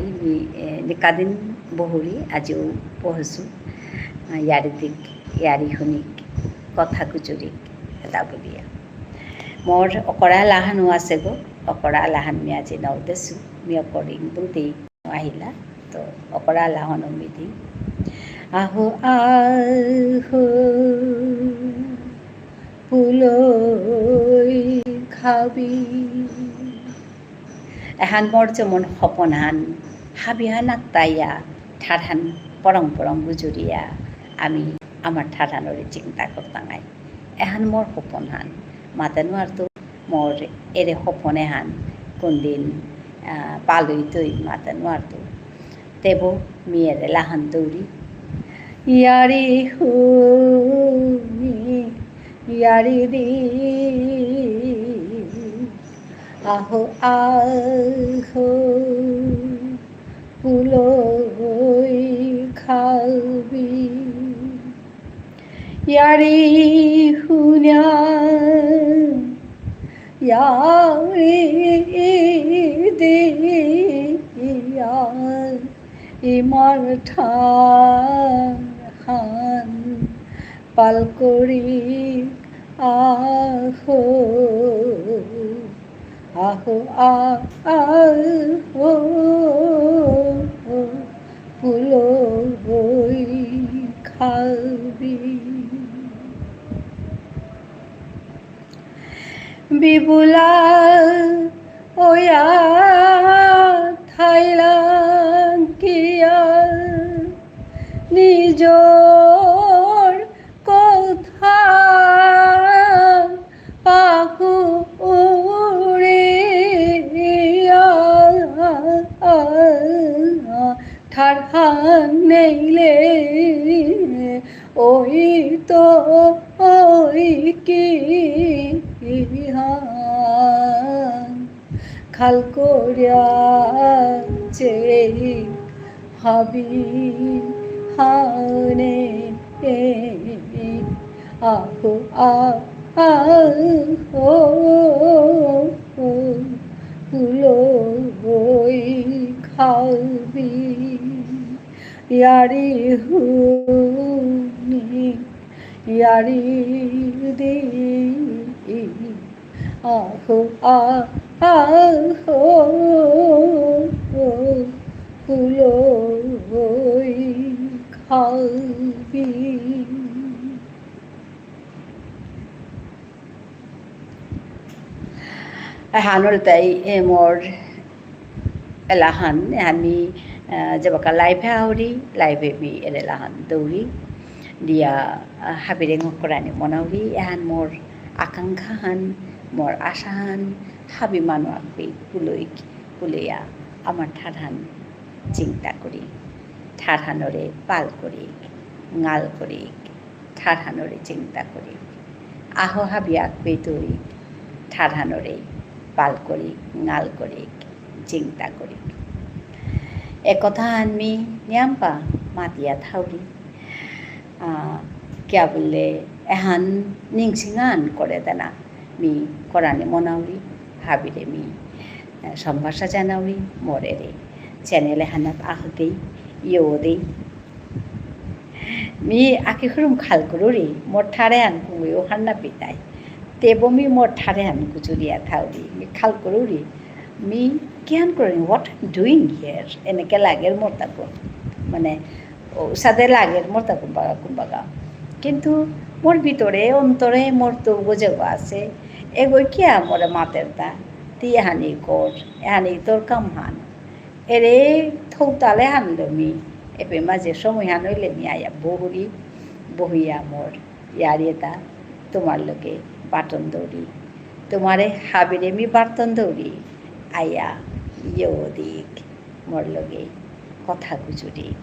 নিকাদিন বহুরি আজিও পঢ়িছোঁ ইয়াৰি শুনিক কথা কুচুৰিক এটা বুলিয়া মোৰ অকৰা লাহানো আছে গো অকৰা লাহান মি আজি নদেছোঁ মি অকৰিং বুলদি আহিলা তো অকৰা লাহন মিদি আহো আহো ফুলই খাবি এহান মোৰ যেমন সপন হান হাবিহান আত্মাইয়া ঠারহান পরং গুজুরিয়া আমি আমার ঠারহানরে চিন্তা করতাঙাই এহান মোর সপন হান মাতানো আর তো মোর এরে সপনে হান কোনদিন পালই তৈ মাতানো আর তো তেব মিয়েরে লাহান দৌড়ি ইয়ারি হু ইয়ারি দি আহো আহো ফুলই খাবি ইয়ারি হুনা ইয়ারি দিয়া ইমার ঠান পাল করি আহো আহো আহো ফুলই খাবি বিবুলা ওয়া থাইলাঙ্কিয়া নিজর কথা ঠারহান নেইলে ওই তো ওই কি খাল করিয়া চে হাবি হানে আহো আহো ফুলই খাবি ইয়ারি হুনি ইয়ারি দি আহো আহো ফুলই খাবি হানুর তাই মোর এলাহান আমি যেবাকা লাইভে আউরি লাইভে মি এলাহান দৌড়ি দিয়া হাবিরেং করানি মনাউরি এহান মোর আকাঙ্ক্ষা হান মোর আশা হান হাবি মানু আগবে কুলইয়া আমার ঠারহান চিন্তা করি ঠারহানরে পাল করি গাল করি ঠারহানরে চিন্তা করি আহো হাবি আগবে তুই ঠারহানরে পাল করি গাল করি চিন্তা করি একথা আনমি নিয়াম্পা মাতিয়া থাউরি क्या बोले एहान निंगसिंगान करे देना मी कराने मनाउरी হাবিরে মি সম্ভাষা জানাউরি মরেরে চ্যানেলে হানাত আহতেই ইয়োদেই মি আকিখরুম খাল করুরি মোর ঠারে আন কুঙ্গুয়ো হান্না পিতাই তেবো মি মোর ঠারে আন কুচুরিয়া থাউরি মি খাল করুরি মি কিয়ান করি হোয়াট ডুইং হিয়ার এনেকে লাগের মোর তাকো মানে সাথে লাগের মোর তাকো বাগা কুম্বাগা কিন্তু মোর ভিতরে অন্তরে মোর তো গোজেগো আছে এগোই কিয়া মোরে মাতের তা তি হানি কর এহানি তোর কাম হান এরে থৌতালে হানলো মি এপে মাঝে সময় হানইলে মি আয়া বহুরি বহিয়া মোর ইয়ারিয়েতা তোমার লোকে বাটন দৌড়ি তোমারে হাবিরে মি বার্তন দৌড়ি আয়া ইয়ে দিক মোর লগে কথা গুজুরিক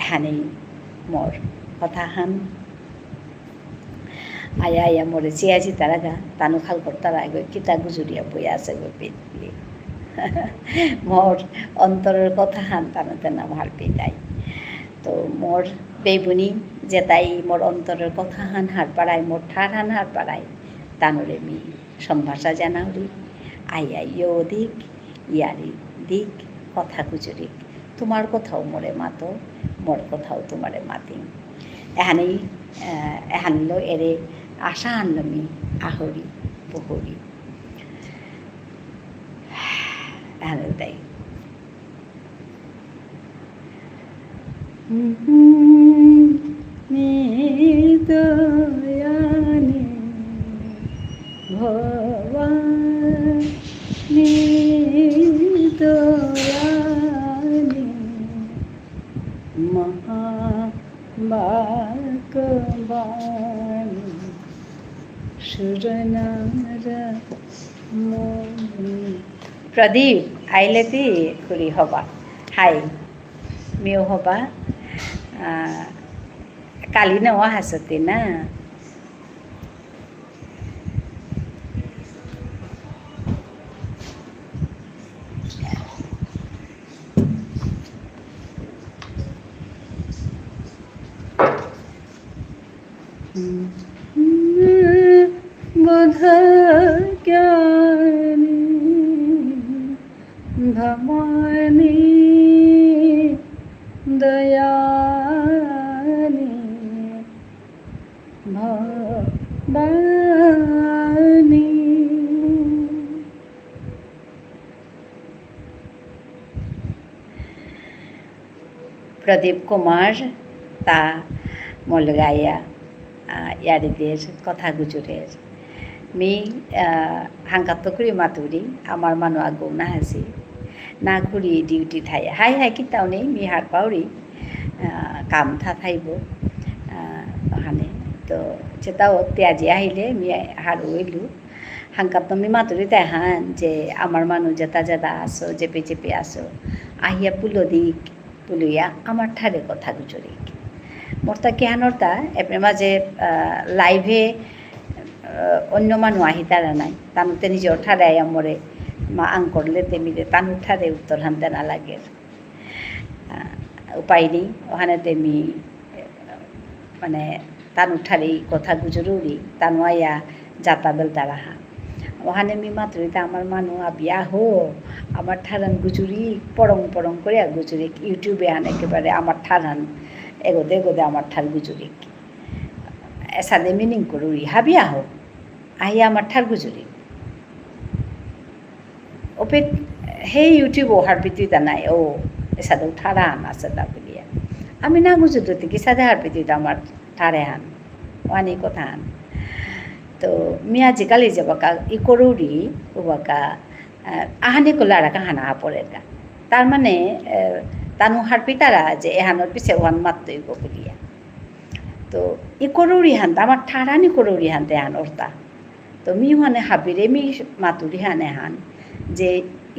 এহানি মোর কথা হান আয়া আয়া মোরে চেয়াছি তারা গা তানু খাল করতারা গই কিতা গুজুরিয়া বই আছে গো পেটলি মোর অন্তরের কথা হান তানোতে না ভাল পেতাই তো মোর বেবুনি যেতাই মোর অন্তরের কথা হান হার পাড়াই মোর ঠার হান হার পাড়াই তানোরে মি সম্ভাষা জানাউরি আইয়া ইয়ো দিক ইয়ারি দিক কথা গুজুরিক তোমার কথাও মোরে মাতো মোর কথাও তোমারে মাতি এহানেই এহানলো এরে আশা আনলো মি আহরি বহুরি এহানে তাই দয়ানে ভবানী দয়ানে মহাবাকবাণী সুরনার প্রদীপ আইলেতি খুরি হবা হাই মিও হবা কালি নেওয়া হাসতি না বোধজ্ঞানী ভবানী দয়ানী ভবানী প্রদীপ কুমার তা মলগাইয়া ইয়ারিদের কথা গুজুরের মি হাঙ্কাত করি মাতুরি আমার মানু আগৌ না হাসি না ঘুরি ডিউটি থাই হাই হাই কিতাও নেই মি হার পাউরি কাম থা থাইব হানে তো যেটাও ত্যাজি আহিলে মি হার ওইলু হাঙ্কাত মি মাতুরি তাই হান যে আমার মানু যেতা যেতা আসো চেপে চেপে আসো আহিয়া পুলো দিক পুলুইয়া আমার ঠারে কথা গুজরিক মোরতা কেহানরতা এপে মাঝে লাইভে অন্য মানুষ আহি তারা নাই তানুতে নিজের ঠারে আয়া মরে মা আং করলে তেমিরে তানুর ঠারে উত্তর হানতে না লাগে উপায় নেই ওখানে তেমি মানে তানুর ঠারেই কথা গুজরুরি তানু আয়া যাতা বেলতা রাহা ওখানে মি মাত্রইতে আমার মানুষ আবিয়া হো আমার ঠারান গুজুরি পরং পরং করে গুজুরি ইউটিউবে আন একেবারে আমার ঠারান এগোদে এগোদে আমার ঠার গুজুরি এসাদে মিনিং করুরি হাবিয়া হোক আহিয়া আমার ঠার গুজুরি ওপে হে ইউটিউব হার পিতুইতা নাই ও এসাদে ঠারা আন আছে তা বলিয়া আমি না গুজুরতে কি সাদে হার পিতুইতা আমার ঠারে হান ওয়ানি কথা হান তো মি আজিকালি যাবাকা ই করুরি ওবাকা আহানি কোলারাকা হানা হাপরের গা তার মানে তানু হার পিতারা যে এহানোর পিছে ওয়ান মাত্রই বলিয়া তো ই করুরি হানতা আমার ঠারানি করুরি হানতে হান ওরতা তো মি মানে হাবিরে মি মাতুরি হানে হান যে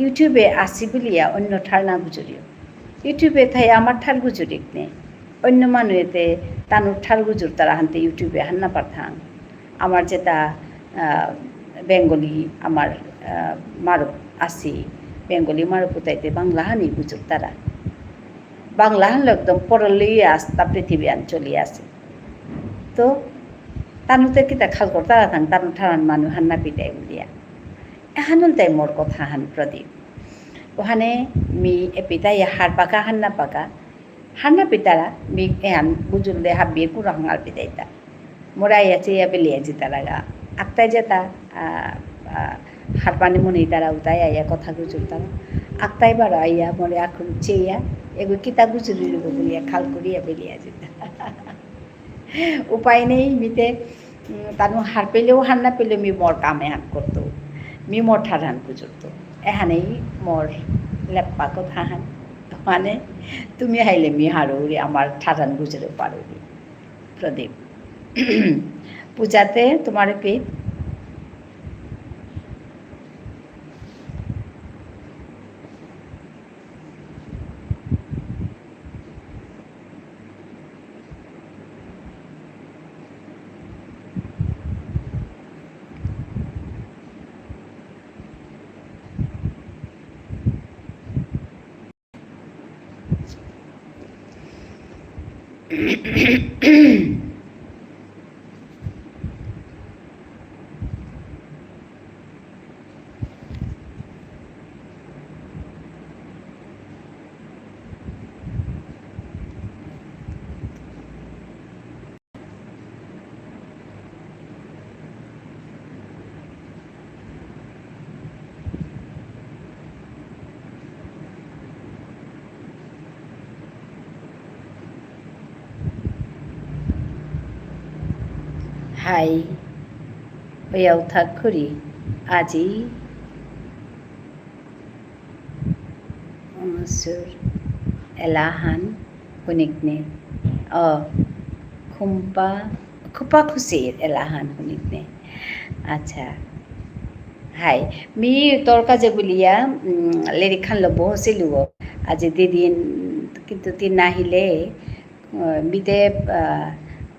ইউটিউবে আসি বলিয়া অন্য ঠার না গুজরিও ইউটিউবে থাই আমার ঠার গুজরিক নে অন্য মানুষেতে তানুর ঠার গুজুর তারা হানতে ইউটিউবে হান্না পাঠান আমার যেটা বেঙ্গলি আমার মারুপ আসি বেঙ্গলি মারুপ উতাইতে বাংলা হানি গুজুর তারা বাংলা হানলো একদম পরলেই আস্তা পৃথিবী আন চলি আসে তো তানুতে কিতা খাল কর তারা থাং তানু ঠারান মানুষ হান্না পিটাই বলিয়া hanon tay mor kothahan Pradeep ohane mi epita ya harpaka hanna pitara mi ehan bujulde habbi kurang alpidaita morai ace ya belia jitaraga aktai jeta harpani moni tara utai ya kotha gujultara aktai bara ya more akun cheya ego kita gujuli bolia khal koriya belia jita উপায় নেই মিতে তানু হার পেলেও হার না পেলেও me মর কামে হান করতো me মর ঠারহান গুজরতো এহানেই মর লেপ্পা কথা হান মানে তুমি হাইলে মি হারৌরি আমার ঠারহান গুজরে পারোরি প্রদীপ পূজাতে তোমার পেট Hai, bayau thakuri, aji, sur, elahan, hunikne, খুপা খুচিৰ এলাহান শুনিকনে আচ্ছা হাই মি তৰ্কা যে বুলিয়া লেৰিখান ল'ব হৈছিলোঁ আজি দিদিন কিন্তু তিন নাহিলে বিদে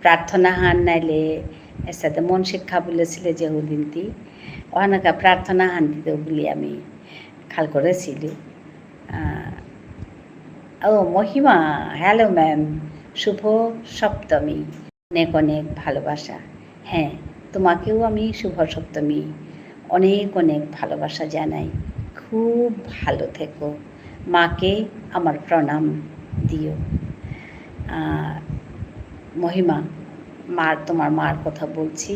প্রার্থনা হান নাইলে এর সাথে মন শিক্ষা বলেছিলে যে দিনটি অনেকা প্রার্থনা হান দিতে বলি আমি খাল করেছিল ও মহিমা হ্যালো ম্যাম শুভ সপ্তমী অনেক অনেক ভালোবাসা হ্যাঁ তোমাকেও আমি শুভ সপ্তমী অনেক অনেক ভালোবাসা জানাই খুব ভালো থেকো মাকে আমার প্রণাম দিও মহিমা মার তোমার মার কথা বলছি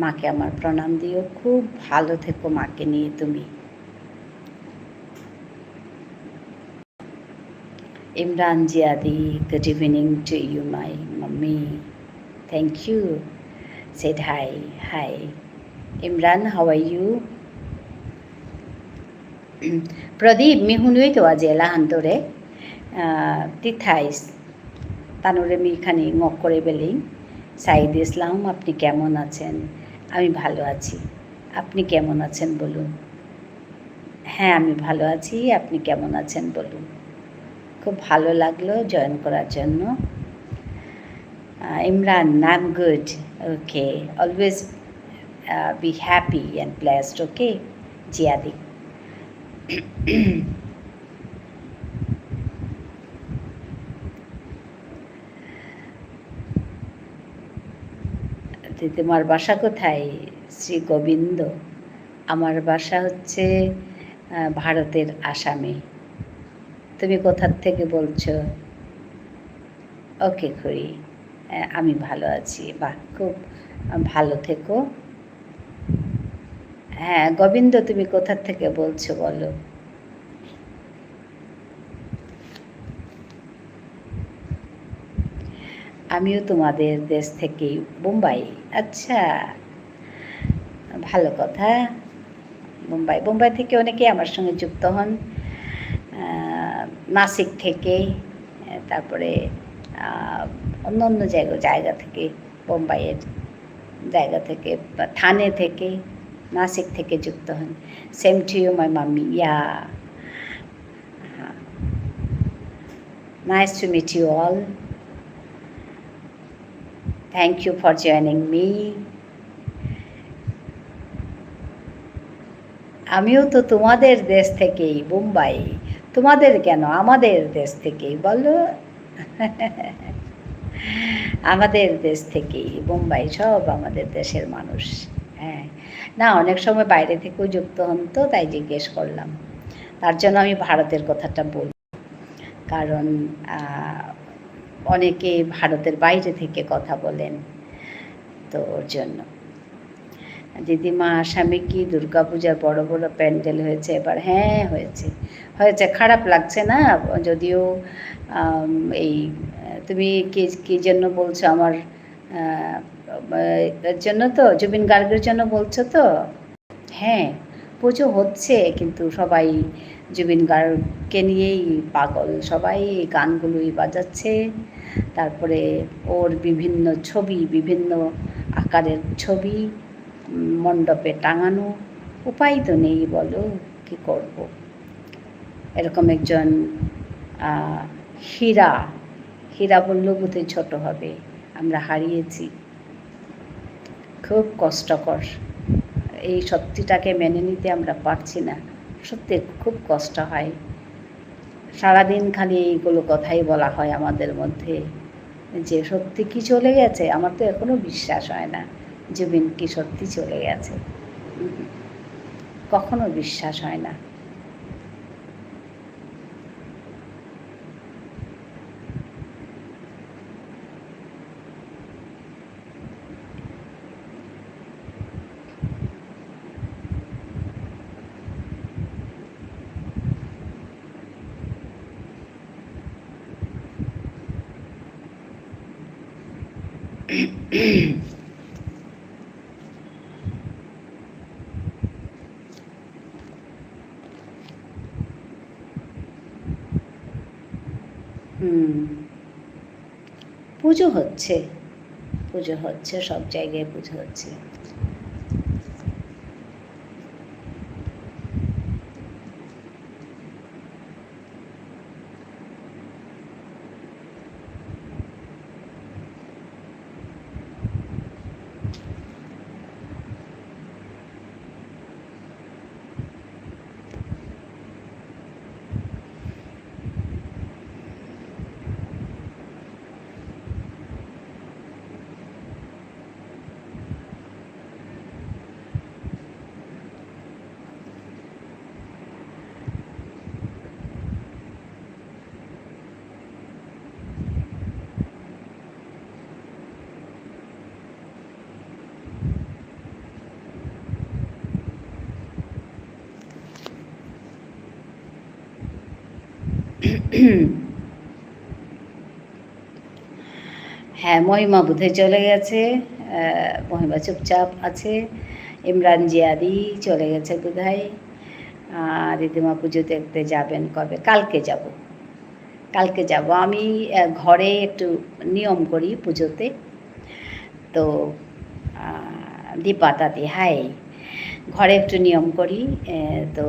মাকে আমার প্রণাম দিও খুব ভালো থেকো মাকে নিয়ে তুমি Imran Jiadi, good evening to you, my mommy. Thank you. Said hi. Hi. Imran, how are you? Pradeep, mi hunui to ajela handore. Tithais. তানুরে মি এখানে ngok করে বেলেই সাইদ ইসলাম আপনি কেমন আছেন আমি ভালো আছি আপনি কেমন আছেন বলুন হ্যাঁ আমি ভালো আছি আপনি কেমন আছেন বলুন খুব ভালো লাগলো জয়েন করার জন্য Imran I am good okay always be happy and blessed okay জিয়াদি তোমার বাসা কোথায় শ্রী গোবিন্দ আমার বাসা হচ্ছে ভারতের আসামে তুমি কোথা থেকে বলছো ওকে খুড়ি আমি ভালো আছি বাহ খুব ভালো থেকো হ্যাঁ গোবিন্দ তুমি কোথা থেকে বলছো বলো আমিও তোমাদের দেশ থেকে বোম্বাই আচ্ছা ভালো কথা বোম্বাই থেকে অনেকে আমার সঙ্গে যুক্ত হন নাসিক থেকে তারপরে অন্য অন্য জায়গা থেকে বোম্বাইয়ের জায়গা থেকে থানে থেকে নাসিক থেকে যুক্ত হন same to you my mummy yeah nice to meet you all Thank you for joining me. আমিও তো তোমাদের দেশ থেকেই বোম্বাই তোমাদের কেন আমাদের দেশ থেকেই বলো আমাদের দেশ থেকেই বোম্বাই সব আমাদের দেশের মানুষ হ্যাঁ না, অনেক সময় বাইরে থেকেও যুক্ত হন, তো তাই জিজ্ঞেস করলাম। তার জন্য আমি ভারতের কথাটা বলি, কারণ অনেকে ভারতের বাইরে থেকে কথা বলেন, তো ওর জন্য। দিদিমা, আসামে কি দুর্গাপূজার বড় বড় প্যান্ডেল হয়েছে এবার? হ্যাঁ, হয়েছে হয়েছে, খারাপ লাগছে না? যদিও এই তুমি কী জন্য বলছো? আমার এর জন্য তো, জুবিন গার্গের জন্য বলছো তো? হ্যাঁ, পুজো হচ্ছে, কিন্তু সবাই জুবিন গার্গকে নিয়েই পাগল, সবাই এই গানগুলোই বাজাচ্ছে। তারপরে ওর বিভিন্ন ছবি, বিভিন্ন আকারের ছবি মণ্ডপে টাঙানো। উপায় তো নেই, বলো কী করব। এরকম একজন হীরা বললেও বোধহয় ছোট হবে, আমরা হারিয়েছি। খুব কষ্টকর, এই সত্যিটাকে মেনে নিতে আমরা পারছি না, সত্যি খুব কষ্ট হয়। সারাদিন খালি এইগুলো কথাই বলা হয় আমাদের মধ্যে, যে সত্যি কি চলে গেছে। আমার তো এখনও বিশ্বাস হয় না জুবিন কি সত্যি চলে গেছে, কখনো বিশ্বাস হয় না। পুজো হচ্ছে, পুজো হচ্ছে, সব জায়গায় পুজো হচ্ছে। হ্যাঁ, মহিমা বোধহয় চলে গেছে, মহিমা চুপচাপ আছে। ইমরান জিয়াদি চলে গেছে বোধহয়। দিদিমা পুজো দেখতে যাবেন কবে? কালকে যাব, কালকে যাব। আমি ঘরে একটু নিয়ম করি পুজোতে, তো দীপা দাদি, হাই, ঘরে একটু নিয়ম করি। তো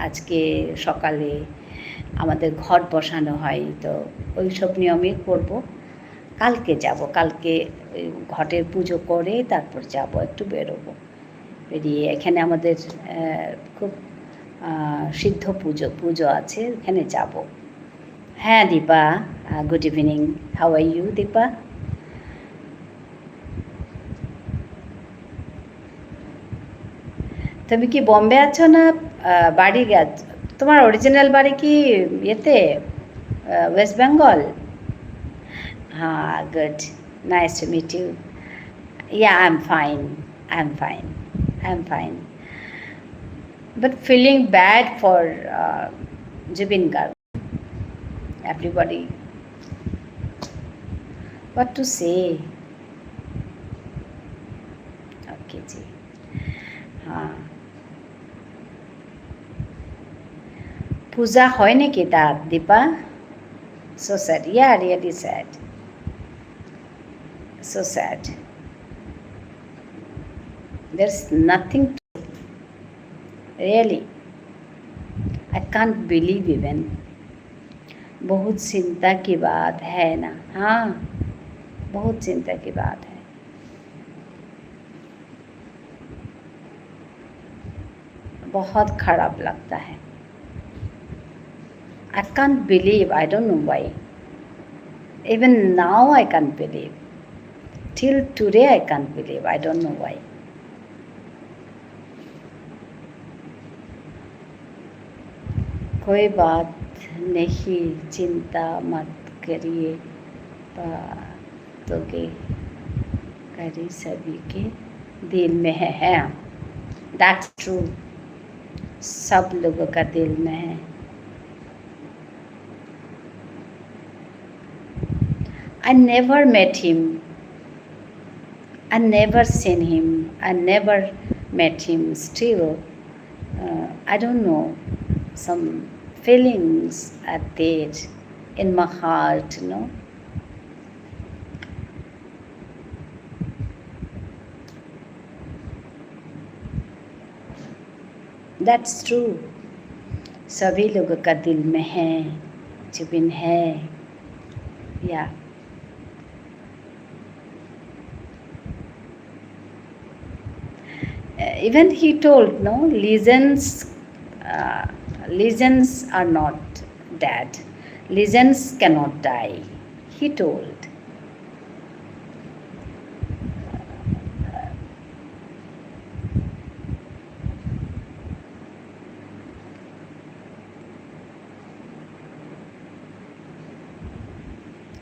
আজকে সকালে আমাদের ঘট বসানো হয়, তো ওই সব নিয়মই করব। কালকে যাব, কালকে ঘটের পুজো করে তারপর যাব, একটু বেরোবো। বেরিয়ে এখানে আমাদের খুব সিদ্ধ পুজো আছে, এখানে যাব। হ্যাঁ Dipa, good evening, how are you Dipa? তুমি কি বম্বে আছো না বাড়ি গেছো? তোমার অরিজিনাল বাড়ি কি ইয়েতে, West Bengal? Good. Nice to meet you. Yeah, I'm fine. I'm fine. I'm fine. But feeling bad for Jubin Garg. Everybody. What to say? Okay, ji. পূজা হয় নাকি তার, Dipa? So sad. Yeah, really sad. So sad. There's nothing to, really. I can't believe even. बहुत चिंता की बात है ना? हाँ, बहुत चिंता की बात है। बहुत खराब लगता है। I can't believe, I don't know why. Even now I can't believe. Till today I can't believe, I don't know why. कोई बात नहीं, चिंता मत करिए, बातों के करी सभी के दिल में है। दैट्स ट्रू, सब लोगों का दिल में है। I never met him, I never seen him, I never met him. Still, I don't know, some feelings are there in my heart, you know. That's true, सभी लोगों का दिल में है, जुबिन है, या even he told, no, legends are not dead, legends cannot die, he told.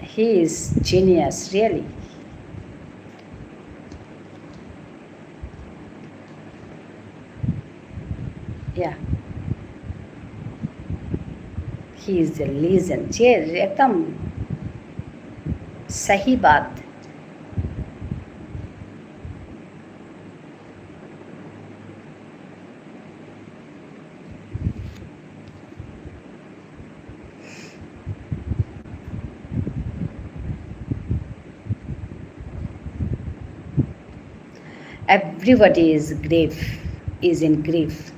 He is genius, really. Yeah, he is a legend. ये एकदम सही बात. Everybody is in grief.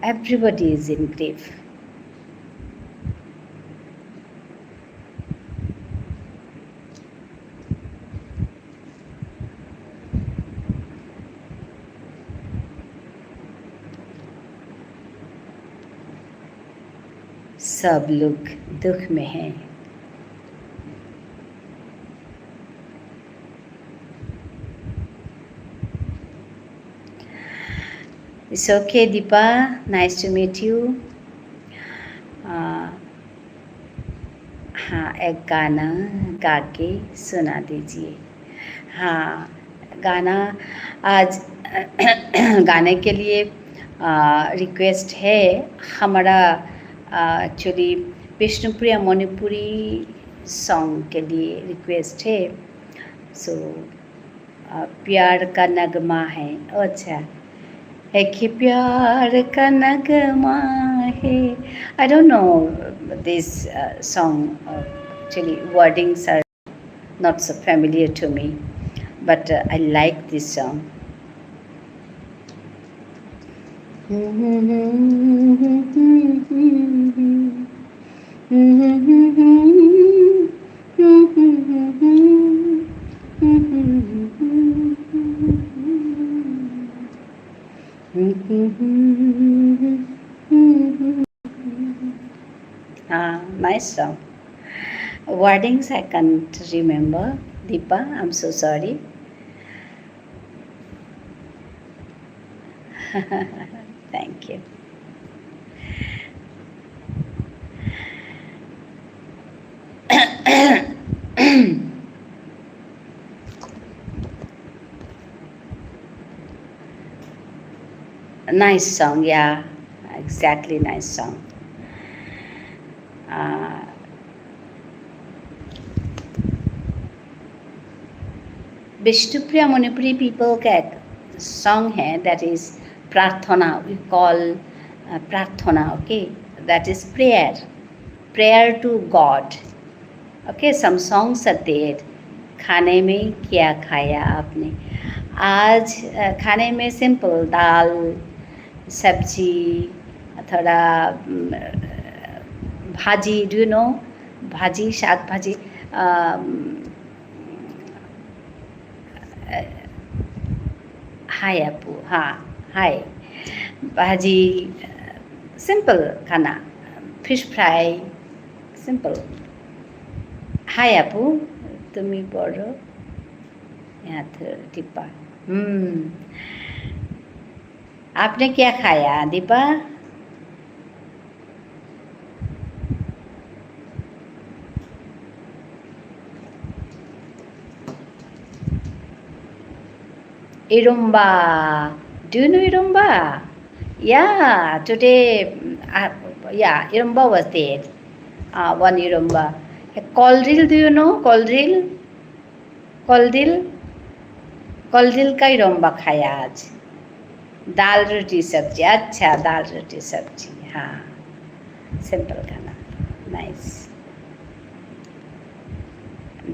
Everybody is in grief. सब लोग दुख में हैं. It's okay, Deepa. Nice to meet you. हाँ, एक गाना गा के सुना दीजिए. हाँ, गाना आज गाने के लिए रिक्वेस्ट है. हमारा एक्चुअली विष्णुप्रिया मणिपुरी सॉन्ग के लिए रिक्वेस्ट है. सो प्यार का नगमा है. अच्छा, है कि प्यार का नगमा है. I don't know this song. Actually, wordings are not so familiar to me, but I like this song. Nice song. Wordings I can't remember. Deepa, I'm so sorry. Thank you. Nice song, yeah, exactly, nice song. Vishnupriya Manipuri people का एक song है, that is prarthana. We call prarthana, okay, that is prayer to God. Okay, some songs are there. खाने में क्या खाया आपने? आज खाने में सिंपल दाल, सब्जी, थोड़ा भाजी. डू यू नो भाजी? शाक भाजी. हाय अपू. हाँ, हाय. भाजी, सिंपल खाना. Fish fry, simple. Hi Apu, तुम्हें पढ़ो यहाँ तो दीपा. आपने क्या खाया Deepa? Irumba. Do you know Irumba? Yeah, today, yeah, Irumba was there. One Irumba. Koldil, do you know? Koldil? Koldil? Koldil का Irumba खाया आज. दाल रोटी सब्जी. अच्छा, दाल रोटी सब्जी. हाँ, सिंपल खाना. नाइस.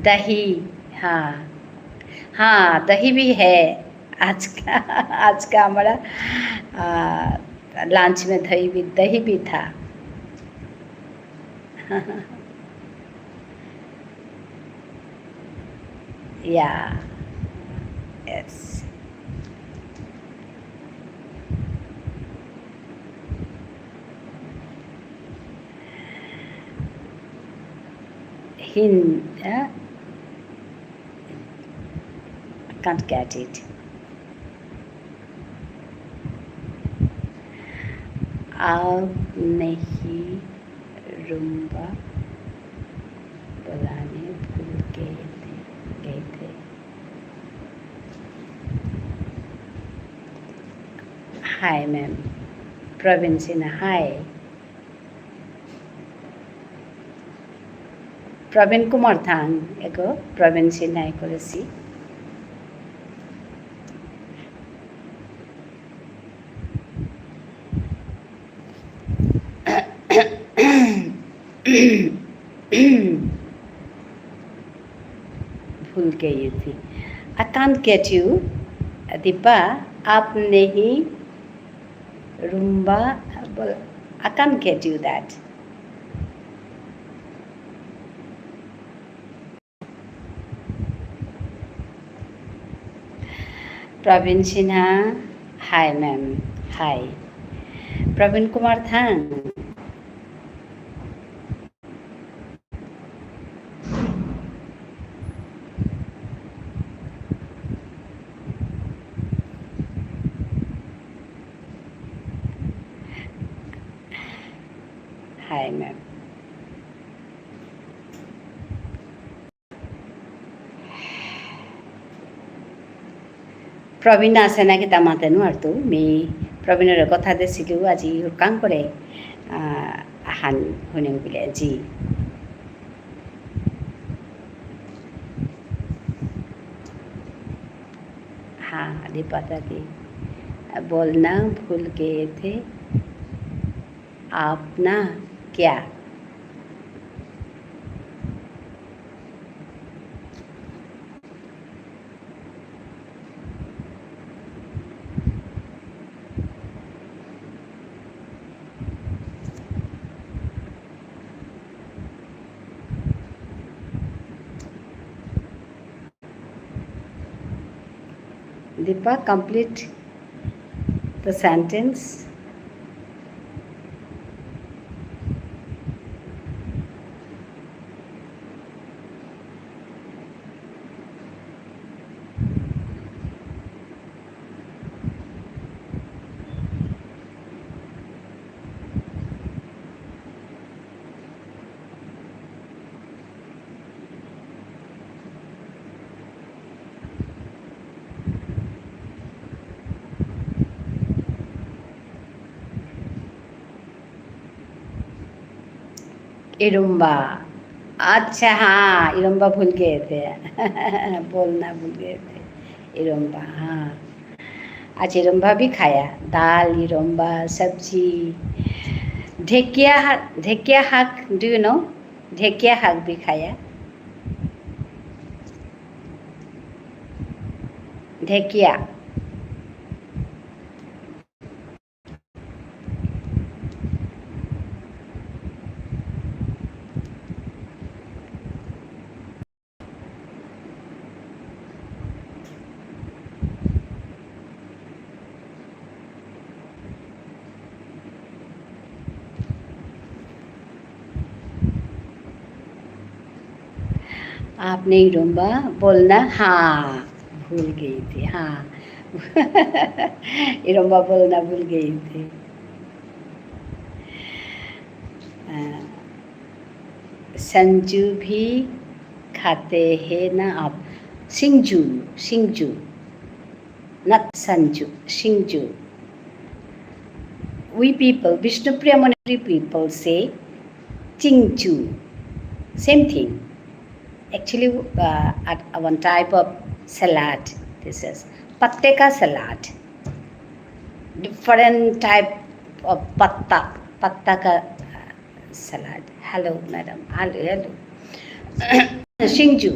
दही. हाँ हाँ, दही भी है. आज का हमारा लंच में दही भी था. या yes. Hind. I can't get it. आप नहीं रूम्बा बुलाने भूल गए थे. Hi ma'am. Praveen Sinha. Hi. Praveen Kumar थांग एको. प्रवीण सिन्हा करेছি. भूल गई थी. I can't get you. Dipa, आप नहीं रूम्बा. I can't get you that. Praveen Sinha. Hi ma'am. Hi. Praveen Kumar Thang. Hi ma'am. Praveen আছে না কিতা মাতেনো আর তো মি প্রবীণের কথা দেছিলো আজি কাম করে হান হইনে বিলে জি. हाँ, दीपा दादी. बोलना भूल गए थे आप ना. क्या? Deepa, complete the sentence. इरुम्बा. अच्छा, हाँ, इरुम्बा भूल गए थे. बोलना भूल गए थे. इरुम्बा. हाँ, आज इरुम्बा भी खाया. दाल, इरुम्बा, सब्जी. ढेकिया हाक. Do you know? ढेकिया हाक भी खाया. ढेकिया. आपने इरुम्बा बोलना. हाँ, भूल गई थी. हाँ. इरुम्बा बोलना भूल गई थी. संजू भी खाते हैं ना आप. सिंजू. सिंजू not Sanju, Shingju. We people, Vishnupriya Manipuri people say Chingchu. Same thing. Actually, one type of salad. This is patte ka salad. Different type of patta ka salad. Hello, madam. Hello. Shingju.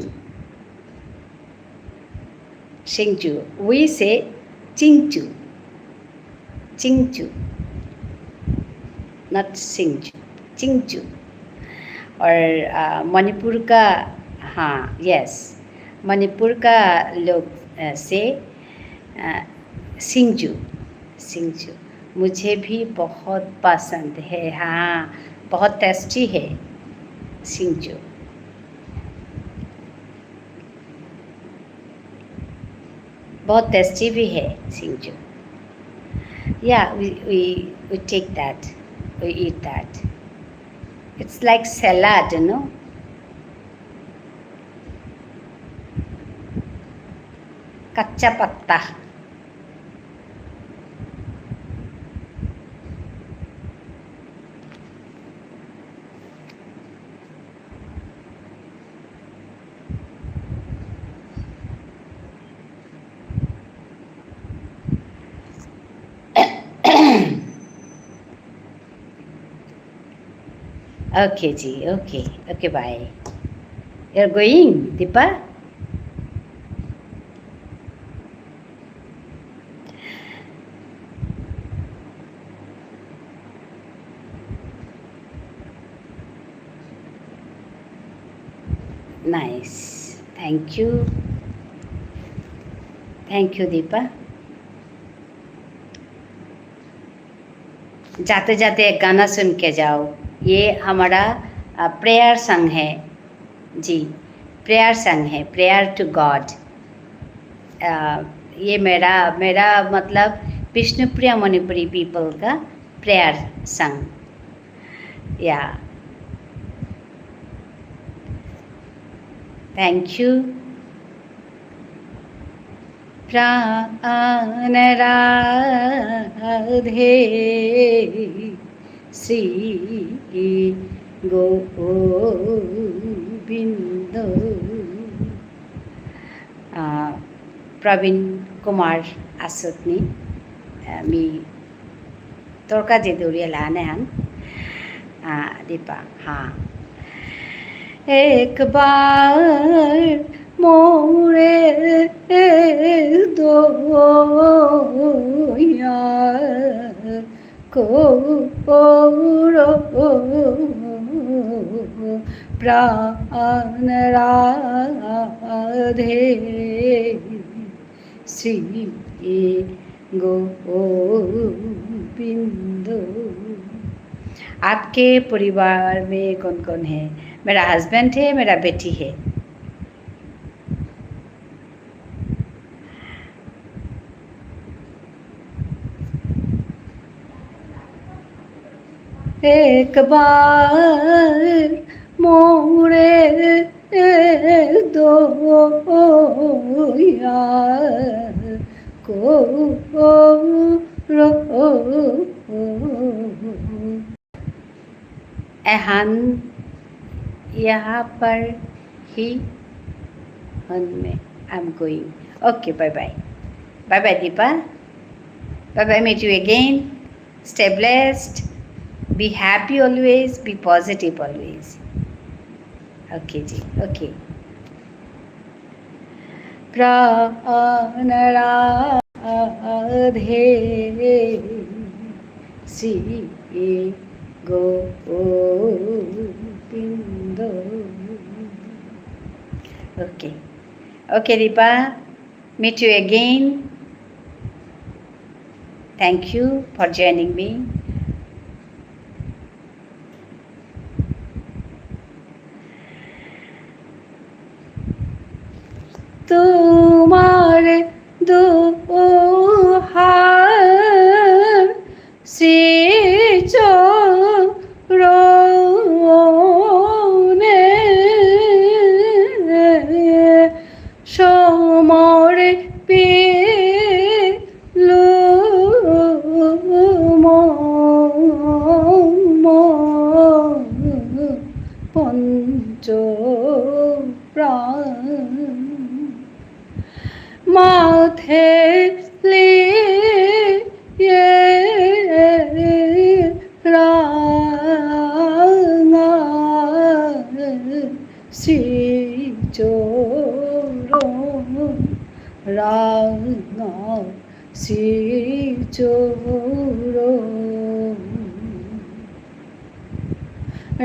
We say Chingchu. Not Chingchu. और मणिपुर का हाँ yes Manipur का लोग से सिंजू मुझे भी बहुत पसंद है हाँ बहुत टेस्टी है सिंजू बहुत टेस्टी भी है सिंजू yeah we take that we eat that it's like salad you know कच्चा पत्ता Okay, ji. Okay, bye. You're going, Deepa? Nice. Thank you, Deepa. जाते जाते एक गाना सुन के जाओ ये हमारा प्रेयर संग है जी प्रेयर संग है प्रेयर टू गॉड ये मेरा मतलब विष्णुप्रिया मणिपुरी पीपल का प्रेयर संग या थैंक यू प्राण राधे श्री गोविंद प्रवीण कुमार आसुतनी मी तोरका जेदुरिया लाने हन दीपा हाँ एक बार मोरे दो यार को प्राण राधे श्री गोविंद आपके परिवार में कौन कौन है मेरा हस्बैंड है मेरा बेटी है एक बार मोरे दो यार को एहन यहाँ पर ही हन में I am going okay bye bye Dipa bye meet you again stay blessed be happy always be positive always okay ji okay प्राण Radhe Shri Govind okay Deepa meet you again thank you for joining me तुम्हार दोहार श्री चरणे সমরে माथे लिए रांगा सिचोरो रांगा सिचोरो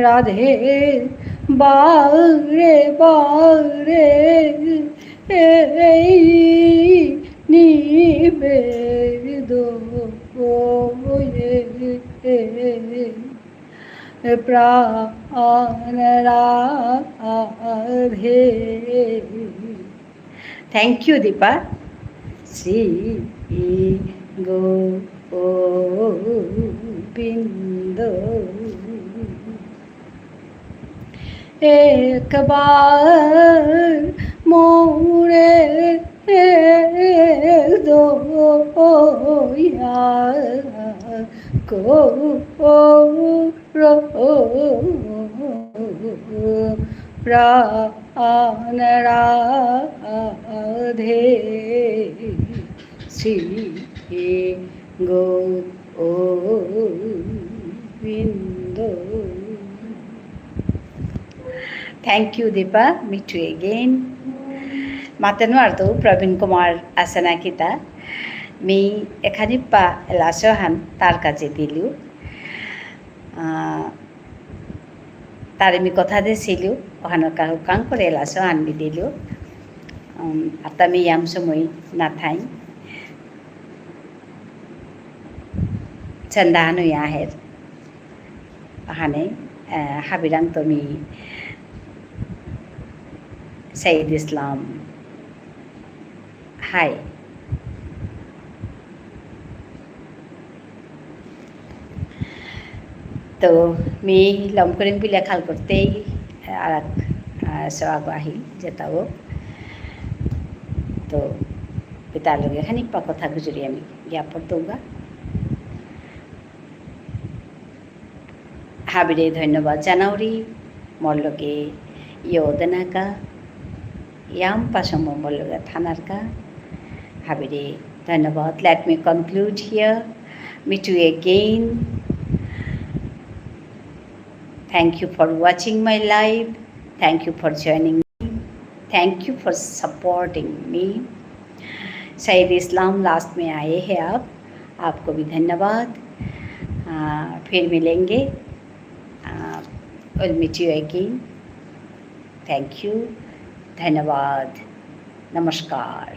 রাধে বারে বারে এই নিবেদ প্রাণ রাধে। Thank you Deepa. শ্রী গোবিন্দ एक बार मोरे दो को प्राण Radhe Shri Govind. Thank you, Deepa. Meet you again. Matanu arto Praveen Kumar asana kita. Mi ekhani pa elasohan tar kache dilu. Tare mi kotha desilu. Ohano kahukang kore elasohan mi dilu. Atami yam sumoi nathai. Chandanu yaher. Ahane habirang tomi Sayyid Islam. Hi. तो मी लमकरिंग भी लेखाल करते ही सवागो आही जेताओ तो पिता लोगे खानी पा कथा गुजरी आमी ज्ञापन दूंगा। हाबिरे धन्यवाद जानाउरी मोर लोगे योदना का याम पासमो मोर लोगे थानार का हाबिरे धन्यवाद। Let me conclude here. Meet you again. Thank you for watching my live. Thank you for joining me. Thank you for supporting me. Syed Islam last में आए हैं आप, आपको भी धन्यवाद। फिर मिलेंगे। We'll meet you again. Thank you. धन्यवाद। नमस्कार।